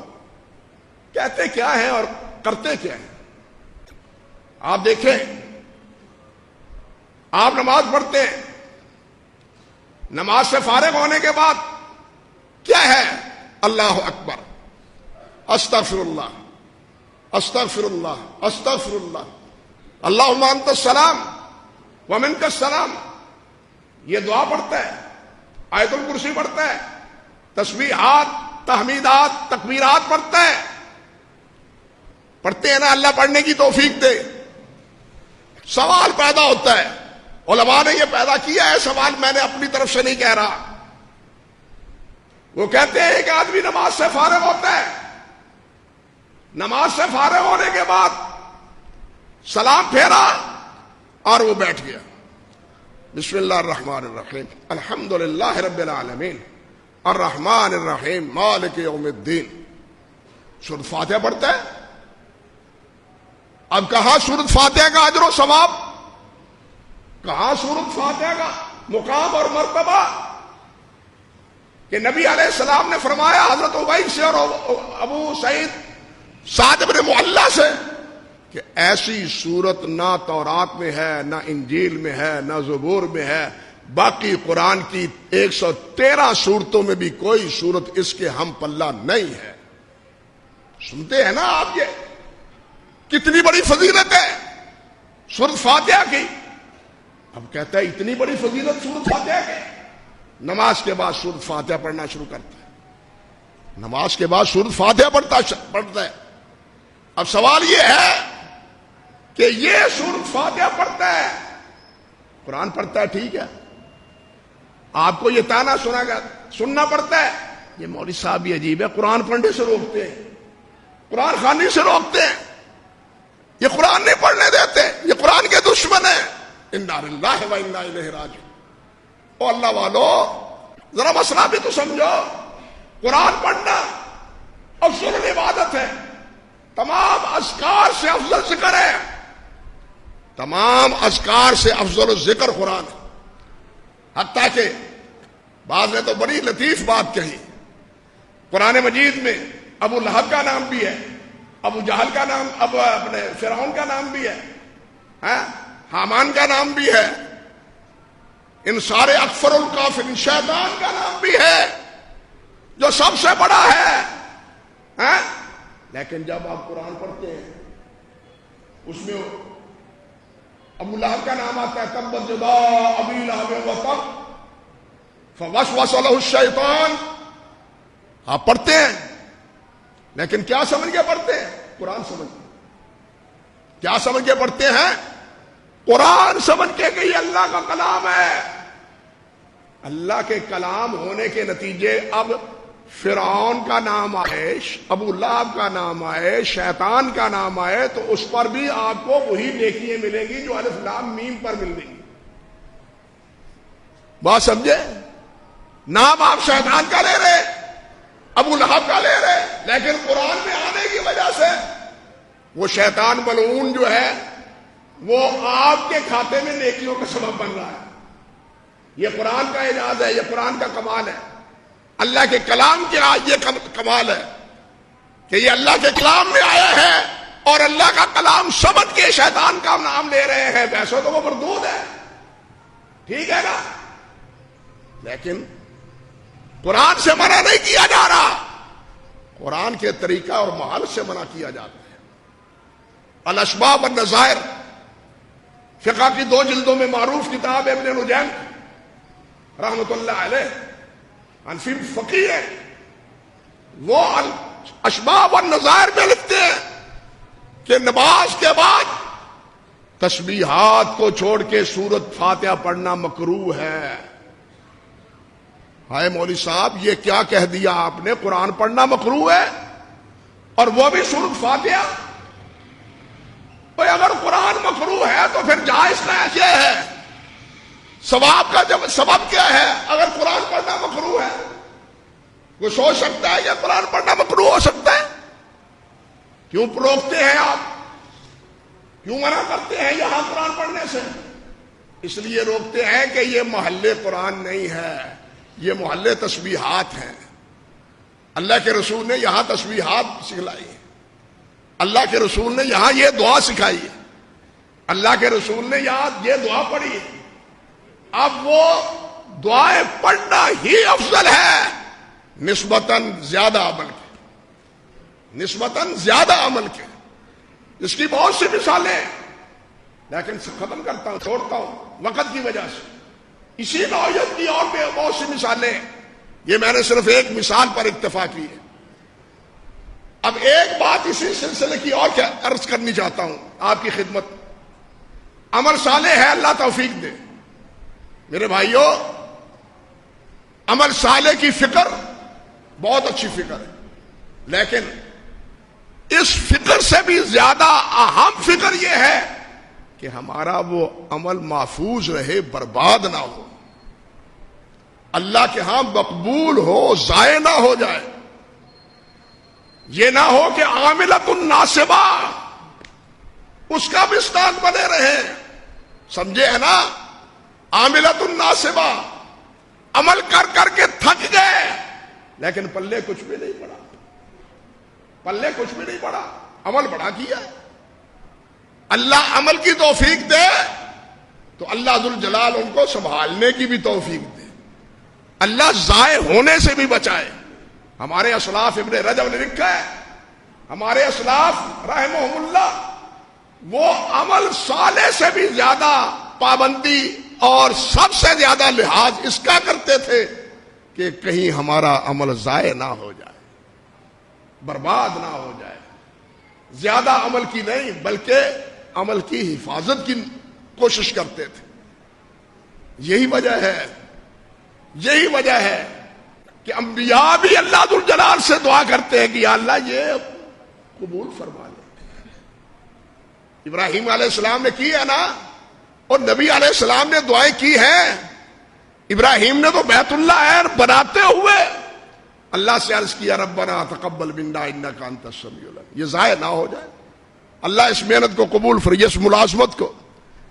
کہتے کیا ہیں اور کرتے کیا ہیں. آپ دیکھیں، آپ نماز پڑھتے ہیں، نماز سے فارغ ہونے کے بعد کیا ہے؟ اللہ اکبر، استغفر اللہ، استغفر اللہ، استغفر اللہ، اللہم انت السلام ومنک السلام. یہ دعا پڑھتا ہے، آیت الکرسی پڑھتا ہے، تسبیحات، تحمیدات، تکبیرات پڑھتا ہے. پڑھتے ہیں نا؟ اللہ پڑھنے کی توفیق دے. سوال پیدا ہوتا ہے، علماء نے یہ پیدا کیا ہے سوال، میں نے اپنی طرف سے نہیں کہہ رہا. وہ کہتے ہیں کہ آدمی نماز سے فارغ ہوتا ہے، نماز سے فارغ ہونے کے بعد سلام پھیرا اور وہ بیٹھ گیا. بسم اللہ الرحمن الرحیم، الحمد للہ رب العالمین الرحمن الرحیم مالک یوم الدین. سورۃ فاتحہ پڑھتا ہے. اب کہاں سورۃ فاتحہ کا اجر و ثواب؟ کہاں سورۃ فاتحہ کا مقام اور مرتبہ؟ کہ نبی علیہ السلام نے فرمایا حضرت ابی سے اور ابو سعد بن معلہ سے کہ ایسی صورت نہ تورات میں ہے، نہ انجیل میں ہے، نہ زبور میں ہے، باقی قرآن کی 113 صورتوں میں بھی کوئی صورت اس کے ہم پلہ نہیں ہے. سنتے ہیں نا آپ؟ یہ کتنی بڑی فضیلت ہے سورۃ فاتحہ کی. اب کہتا ہے اتنی بڑی فضیلت سورۃ فاتحہ کی، نماز کے بعد سورۃ فاتحہ پڑھنا شروع کرتا ہے. نماز کے بعد سورۃ فاتحہ پڑھتا ہے. اب سوال یہ ہے کہ یہ سورۃ فاتحہ پڑھتا ہے، قرآن پڑھتا ہے، ٹھیک ہے، آپ کو یہ تانا سننا پڑتا ہے یہ مولوی صاحب بھی عجیب ہے، قرآن پڑھنے سے روکتے ہیں، قرآن خوانی سے روکتے ہیں، یہ قرآن نہیں پڑھنے دیتے، یہ قرآن کے دشمن ہیں. انا للہ و انا الیہ راجعون. او اللہ والو، ذرا مسئلہ بھی تو سمجھو. قرآن پڑھنا افضل عبادت ہے، تمام اذکار سے افضل ذکر ہے، تمام اذکار سے افضل ذکر قرآن ہے. حتیٰ کہ بعض نے تو بڑی لطیف بات کہی، قرآن مجید میں ابو لہب کا نام بھی ہے، ابو جہل کا نام، اپنے فرعون کا نام بھی ہے، حامان کا نام بھی ہے، ان سارے اکفر الکافرین شیطان کا نام بھی ہے جو سب سے بڑا ہے. لیکن جب آپ قرآن پڑھتے ہیں اس میں ابو لہب کا نام آتا ہے، تبت یدا ابی لہب وتب فوسوس له الشیطان آپ پڑھتے ہیں لیکن کیا سمجھ کے پڑھتے ہیں؟ قرآن سمجھ کے. کیا سمجھ کے پڑھتے ہیں؟ قرآن سمجھ کے کہ یہ اللہ کا کلام ہے. اللہ کے کلام ہونے کے نتیجے اب فرعون کا نام آئے، ابو لہب کا نام آئے، شیطان کا نام آئے تو اس پر بھی آپ کو وہی نیکیاں ملیں گی جو الف لام میم پر مل رہی گی. بات سمجھے؟ نام آپ شیطان کا لے رہے، ابو لہب کا لے رہے، لیکن قرآن میں آنے کی وجہ سے وہ شیطان ملعون جو ہے وہ آپ کے کھاتے میں نیکیوں کا سبب بن رہا ہے. یہ قرآن کا اعجاز ہے، یہ قرآن کا کمال ہے. اللہ کے کلام کے یہ کمال ہے کہ یہ اللہ کے کلام میں آیا ہے اور اللہ کا کلام سمجھ کے شیطان کا نام لے رہے ہیں. ویسے تو وہ مردود ہے، ٹھیک ہے نا، لیکن قرآن سے منع نہیں کیا جا رہا، قرآن کے طریقہ اور محال سے منع کیا جاتا ہے. الاشباب والنظائر فقہ کی 2 جلدوں میں معروف کتاب ابن نجیم رحمۃ اللہ علیہ حنفی فقیہ ہے، وہ اشباب والنظائر میں لکھتے ہیں کہ نماز کے بعد تسبیحات کو چھوڑ کے سورۃ فاتحہ پڑھنا مکروہ ہے. ہائے مولوی صاحب، یہ کیا کہہ دیا آپ نے؟ قرآن پڑھنا مکروہ ہے اور وہ بھی سورۃ فاتحہ؟ بھئی اگر قرآن مکروہ ہے تو پھر جائز کیسے ہے؟ ثواب کا جب سبب کیا ہے اگر قرآن پڑھنا مکروہ ہے؟ وہ سوچ سکتا ہے کہ قرآن پڑھنا مکروہ ہو سکتا ہے؟ کیوں روکتے ہیں آپ؟ کیوں منع کرتے ہیں یہاں قرآن پڑھنے سے؟ اس لیے روکتے ہیں کہ یہ محل قرآن نہیں ہے، یہ محل تسبیحات ہیں. اللہ کے رسول نے یہاں تسبیحات سکھلائی ہے، اللہ کے رسول نے یہاں یہ دعا سکھائی ہے، اللہ کے رسول نے یہاں یہ دعا پڑھی ہے. اب وہ دعائیں پڑھنا ہی افضل ہے نسبتاً زیادہ عمل کے، نسبتاً زیادہ عمل کے. اس کی بہت سی مثالیں ہیں لیکن ختم کرتا ہوں، چھوڑتا ہوں وقت کی وجہ سے. اسی نوعیت کی اور بھی بہت سی مثالیں ہیں، یہ میں نے صرف ایک مثال پر اکتفا کی ہے. اب ایک بات اسی سلسلے کی اور کیا عرض کرنی چاہتا ہوں آپ کی خدمت. عمل صالح ہے، اللہ توفیق دے. میرے بھائیوں، عمل صالح کی فکر بہت اچھی فکر ہے، لیکن اس فکر سے بھی زیادہ اہم فکر یہ ہے کہ ہمارا وہ عمل محفوظ رہے، برباد نہ ہو، اللہ کے ہاں مقبول ہو، ضائع نہ ہو جائے. یہ نہ ہو کہ عاملۃ ناصبہ اس کا بھی اسٹاک بنے رہے. سمجھے ہے نا؟ عاملۃ ناصبہ، عمل کر کر کے تھک گئے لیکن پلے کچھ بھی نہیں پڑا، پلے کچھ بھی نہیں پڑا. عمل بڑا کیا. اللہ عمل کی توفیق دے تو اللہ ذوالجلال ان کو سنبھالنے کی بھی توفیق دے، اللہ ضائع ہونے سے بھی بچائے. ہمارے اسلاف ابن رجب نے لکھا ہے، ہمارے اسلاف رحمہم اللہ وہ عمل صالح سے بھی زیادہ پابندی اور سب سے زیادہ لحاظ اس کا کرتے تھے کہ کہیں ہمارا عمل ضائع نہ ہو جائے، برباد نہ ہو جائے. زیادہ عمل کی نہیں بلکہ عمل کی حفاظت کی کوشش کرتے تھے. یہی وجہ ہے، یہی وجہ ہے کہ انبیاء بھی اللہ ذوالجلال سے دعا کرتے ہیں کہ یا اللہ یہ قبول فرما لے. ابراہیم علیہ السلام نے کی ہے نا، اور نبی علیہ السلام نے دعائیں کی ہیں. ابراہیم نے تو بیت اللہ بناتے ہوئے اللہ سے عرض کیا ربنا تقبل منا انک انت السمیع العلیم. یہ ضائع نہ ہو جائے. اللہ اس محنت کو قبول فرمائے، اس ملازمت کو،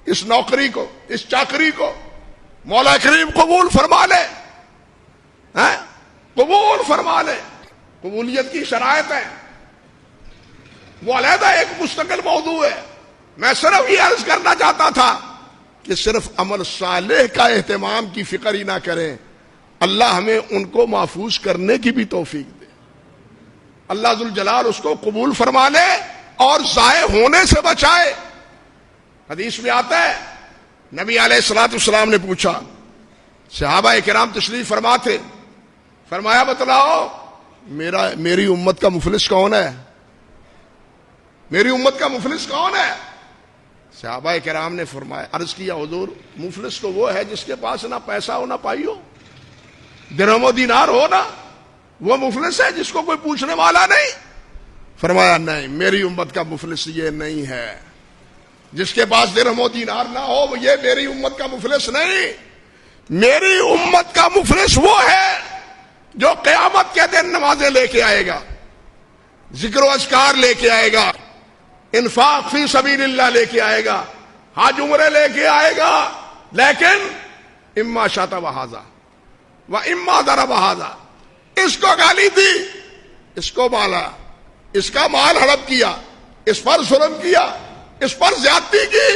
اس نوکری کو، اس چاکری کو مولا کریم قبول فرما لے، قبول فرما لے. قبولیت کی شرائط ہے، وہ علیحدہ ایک مستقل موضوع ہے. میں صرف یہ عرض کرنا چاہتا تھا کہ صرف عمل صالح کا اہتمام کی فکر ہی نہ کریں، اللہ ہمیں ان کو محفوظ کرنے کی بھی توفیق دے. اللہ ذوالجلال اس کو قبول فرما لے اور ضائع ہونے سے بچائے. حدیث میں آتا ہے نبی علیہ الصلوۃ والسلام نے پوچھا، صحابہ کرام تشریف فرما تھے، فرمایا بتلاؤ میری امت کا مفلس کون ہے؟ میری امت کا مفلس کون ہے؟ صحابہ کرام نے فرمایا، عرض کیا حضور مفلس تو وہ ہے جس کے پاس نہ پیسہ ہو نہ پائی ہو، درہم و دینار ہو نا، وہ مفلس ہے جس کو کوئی پوچھنے والا نہیں؟ فرمایا نہیں، میری امت کا مفلس یہ نہیں ہے، جس کے پاس درہم و دینار نہ ہو یہ میری امت کا مفلس نہیں۔ میری امت کا مفلس وہ ہے جو قیامت کے دن نمازیں لے کے آئے گا، ذکر و اذکار لے کے آئے گا، انفاق فی سبیل اللہ لے کے آئے گا، حج عمرے لے کے آئے گا، لیکن اما شاتا بہذا و اما ضرب بہذا، اس کو گالی دی، اس کو مالا، اس کا مال ہڑپ کیا، اس پر ظلم کیا، اس پر زیادتی کی،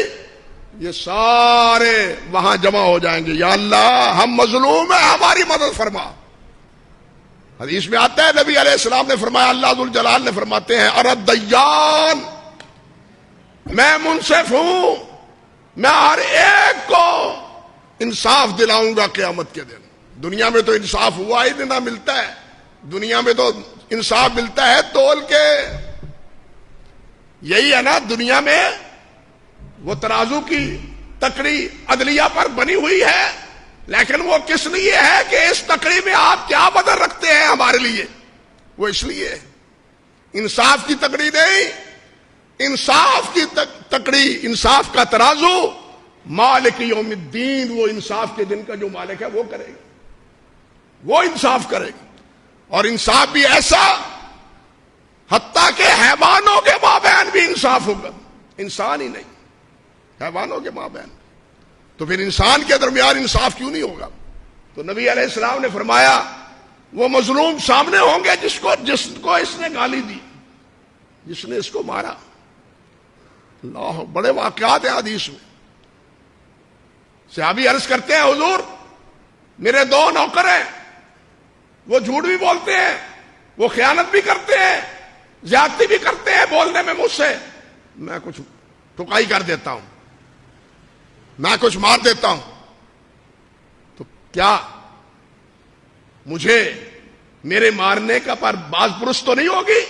یہ سارے وہاں جمع ہو جائیں گے، یا اللہ ہم مظلوم ہیں، ہماری مدد فرما۔ حدیث میں آتا ہے نبی علیہ السلام نے فرمایا، اللہ ذوالجلال نے فرماتے ہیں، ارد دیان، میں منصف ہوں، میں ہر ایک کو انصاف دلاؤں گا قیامت کے دن۔ دنیا میں تو انصاف ہوا ہی نہ ملتا ہے، دنیا میں تو انصاف ملتا ہے تول کے، یہی ہے نا دنیا میں وہ ترازو کی تکڑی عدلیہ پر بنی ہوئی ہے، لیکن وہ کس لیے ہے کہ اس تکڑی میں آپ کیا بدل رکھتے ہیں ہمارے لیے، وہ اس لیے انصاف کی تکڑی نہیں، انصاف کی تکڑی، انصاف کا ترازو مالک یوم الدین، وہ انصاف کے دن کا جو مالک ہے وہ کرے گا، وہ انصاف کرے گا، اور انصاف بھی ایسا حتیٰ کہ حیوانوں کے مابین بھی انصاف ہوگا، انسان ہی نہیں حیوانوں کے مابین، تو پھر انسان کے درمیان انصاف کیوں نہیں ہوگا؟ تو نبی علیہ السلام نے فرمایا وہ مظلوم سامنے ہوں گے جس کو اس نے گالی دی، جس نے اس کو مارا۔ اللہ، بڑے واقعات ہیں حدیث میں۔ صحابی عرض کرتے ہیں حضور میرے دو نوکر ہیں، وہ جھوٹ بھی بولتے ہیں، وہ خیانت بھی کرتے ہیں، زیادتی بھی کرتے ہیں بولنے میں مجھ سے، میں کچھ ٹکائی کر دیتا ہوں، میں کچھ مار دیتا ہوں، تو کیا مجھے میرے مارنے کا پر باز پرس تو نہیں ہوگی؟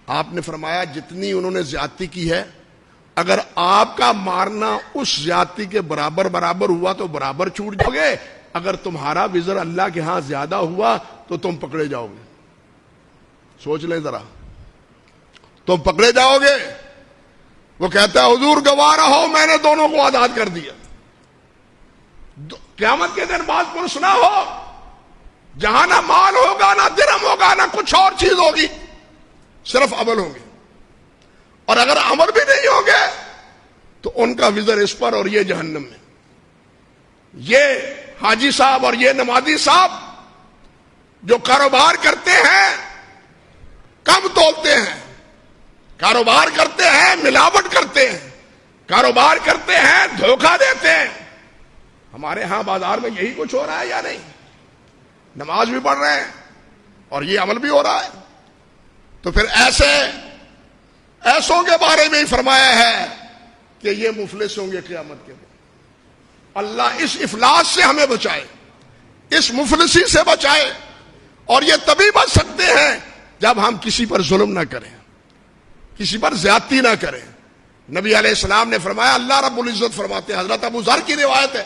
آپ نے فرمایا جتنی انہوں نے زیادتی کی ہے، اگر آپ کا مارنا اس زیادتی کے برابر ہوا تو برابر چھوٹ جاؤ گے، اگر تمہارا وزر اللہ کے ہاں زیادہ ہوا تو تم پکڑے جاؤ گے۔ سوچ لیں ذرا، تم پکڑے جاؤ گے۔ وہ کہتا ہے حضور گواہ رہو میں نے دونوں کو آزاد کر دیا، قیامت کے دن باز پرس نہ ہو، جہاں نہ مال ہوگا نہ درہم ہوگا نہ کچھ اور چیز ہوگی، صرف عمل ہوں گے، اور اگر عمل بھی نہیں ہوں گے تو ان کا وزر اس پر اور یہ جہنم میں۔ یہ حاجی صاحب اور یہ نمازی صاحب جو کاروبار کرتے ہیں کم تولتے ہیں، کاروبار کرتے ہیں ملاوٹ کرتے ہیں، کاروبار کرتے ہیں دھوکہ دیتے ہیں۔ ہمارے ہاں بازار میں یہی کچھ ہو رہا ہے یا نہیں؟ نماز بھی پڑھ رہے ہیں اور یہ عمل بھی ہو رہا ہے، تو پھر ایسوں کے بارے میں ہی فرمایا ہے کہ یہ مفلس ہوں گے قیامت کے دن۔ اللہ اس افلاس سے ہمیں بچائے، اس مفلسی سے بچائے، اور یہ تبھی بچ سکتے ہیں جب ہم کسی پر ظلم نہ کریں، کسی پر زیادتی نہ کریں۔ نبی علیہ السلام نے فرمایا، اللہ رب العزت فرماتے ہیں، حضرت ابو ذر کی روایت ہے،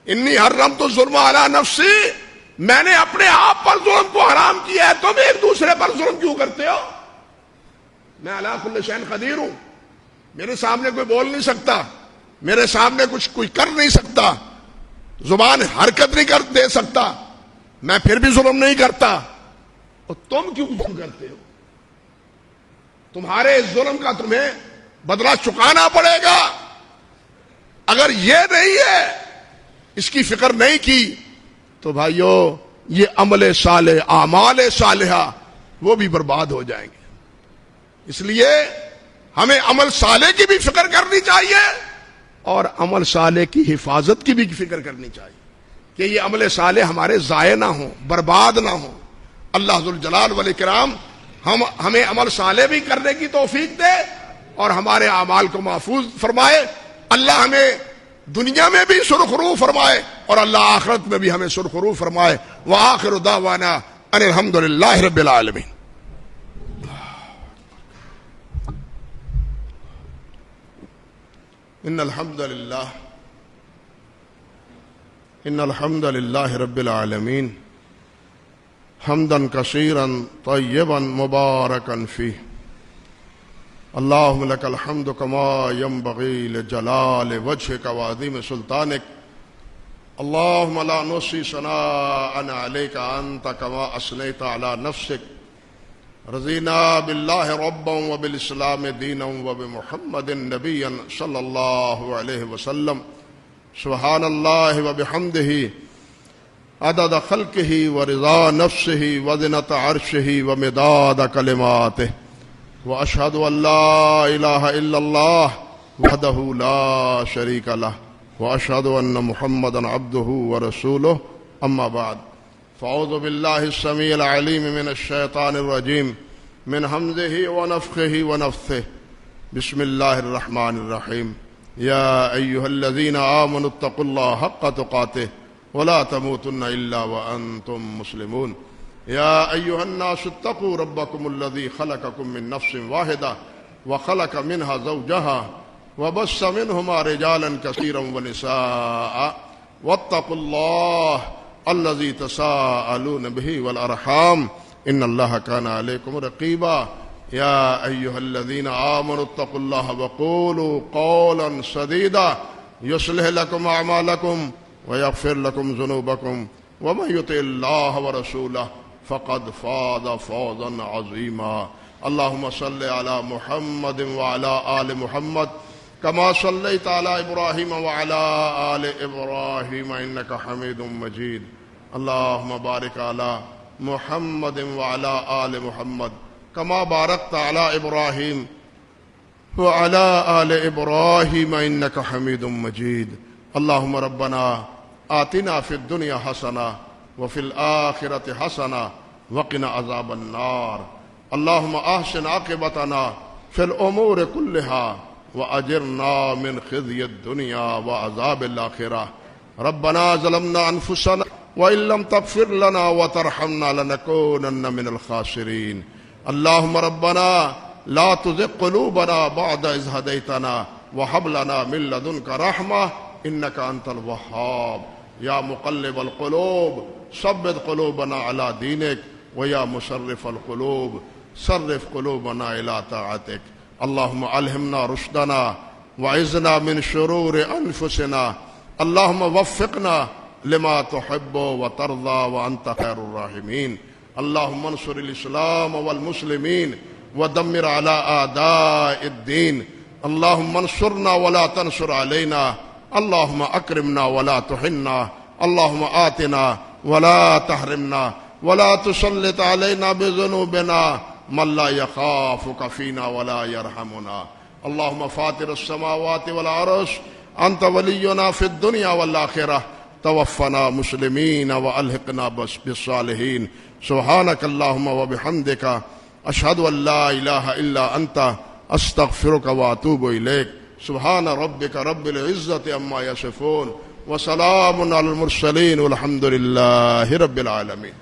انی حرمت الظلم علی نفسی، میں نے اپنے آپ پر ظلم کو حرام کیا ہے، تم ایک دوسرے پر ظلم کیوں کرتے ہو؟ میں علی کل شیء قدیر ہوں، میرے سامنے کوئی بول نہیں سکتا، میرے سامنے کچھ کوئی کر نہیں سکتا، زبان حرکت نہیں کر دے سکتا، میں پھر بھی ظلم نہیں کرتا، اور تم کیوں ظلم کرتے ہو؟ تمہارے ظلم کا تمہیں بدلہ چکانا پڑے گا۔ اگر یہ نہیں ہے، اس کی فکر نہیں کی، تو بھائیو یہ عمل صالح، اعمال صالحہ وہ بھی برباد ہو جائیں گے۔ اس لیے ہمیں عمل صالح کی بھی فکر کرنی چاہیے اور عمل صالح کی حفاظت کی بھی فکر کرنی چاہیے کہ یہ عمل صالح ہمارے ضائع نہ ہوں، برباد نہ ہوں۔ اللہ ذوالجلال والاکرام ہمیں عمل صالح بھی کرنے کی توفیق دے اور ہمارے اعمال کو محفوظ فرمائے۔ اللہ ہمیں دنیا میں بھی سرخرو فرمائے اور اللہ آخرت میں بھی ہمیں سرخرو فرمائے۔ وآخر دعوانا ان الحمد للہ رب العالمین. ان الحمد للہ رب العالمین حمدا کثیرا طیبا مبارکا فیہ. اللہم لک الحمد کما ینبغی لجلال وجہک وعظیم سلطانک. اللہم لا نحصی ثناء علیک انت کما اثنیت علی نفسک. رضینا باللہ ربا وبالاسلام دینا وبمحمد نبیا صلی اللہ علیہ وسلم. سبحان اللہ وبحمدہ عدد خلقہ ورضا نفسہ وزنۃ عرشہ ومداد کلماتہ. واشہد ان لا الہ الا اللہ وحدہ لا شریک لہ واشہد ان محمدا عبدہ ورسولہ. اما بعد فاعوذ باللہ السمیع العلیم من الشیطان الرجیم من حمزہ ونفخہ ونفثہ. بسم اللہ الرحمن الرحیم. یا ایہا الذین آمنوا اتقوا اللہ حق تقاتہ ولا تموتن الا وانتم مسلمون. یا ایہا الناس اتقوا ربکم الذی خلقکم من نفس واحدہ وخلق منها زوجہا وبث منہما رجالا کثیرا ونساء واتقوا اللہ الذی تساءلون به والارحام ان اللہ کان علیکم رقیبا. یا ایہا الذین آمنوا اتقوا اللہ وقولوا قولا سدیدا یصلح لکم اعمالکم ویغفر لکم ذنوبکم ومن یطع اللہ ورسولہ فقد فاز فوزا عظیما. اللہم صل علی محمد وعلی آل محمد كما صليت على إبراهيم وعلى آل إبراهيم إنك حميد مجيد. اللهم بارك على محمد وعلى آل محمد كما باركت على إبراهيم وعلى آل إبراهيم إنك حميد مجيد. اللهم ربنا آتنا في الدنيا حسنة وفي الآخرة حسنة وقنا عذاب النار. اللهم أحسن عاقبتنا في الأمور كلها وأجرنا من خزي الدنيا وعذاب الآخرة. ربنا ظلمنا أنفسنا وإن لم تغفر لنا وترحمنا لنكونن من الخاسرين. اللهم ربنا لا تزغ قلوبنا بعد إذ هديتنا وهب لنا من لدنك رحمة إنك أنت الوهاب. يا مقلب القلوب ثبت قلوبنا على دينك ويا مصرف القلوب صرف قلوبنا إلى طاعتك. اللهم ألهمنا رشدنا وعزنا من شرور أنفسنا. اللهم وفقنا لما تحب وترضى وأنت خير الراحمين. اللهم انصر الإسلام والمسلمين ودمر على أعداء الدين. اللهم انصرنا ولا تنصر علينا. اللهم أكرمنا ولا تحنا. اللهم آتنا ولا تحرمنا ولا تسلط علينا بذنوبنا من لا يخافك فينا ولا يرحمنا. اللهم فاطر السماوات والأرض أنت ولينا في الدنيا والآخرة توفنا مسلمين وألحقنا بالصالحين. سبحانك اللهم وبحمدك أشهد أن لا إله إلا أنت أستغفرك وأتوب إليك. سبحان ربك رب العزة عما يصفون وسلام على المرسلين والحمد لله رب العالمين.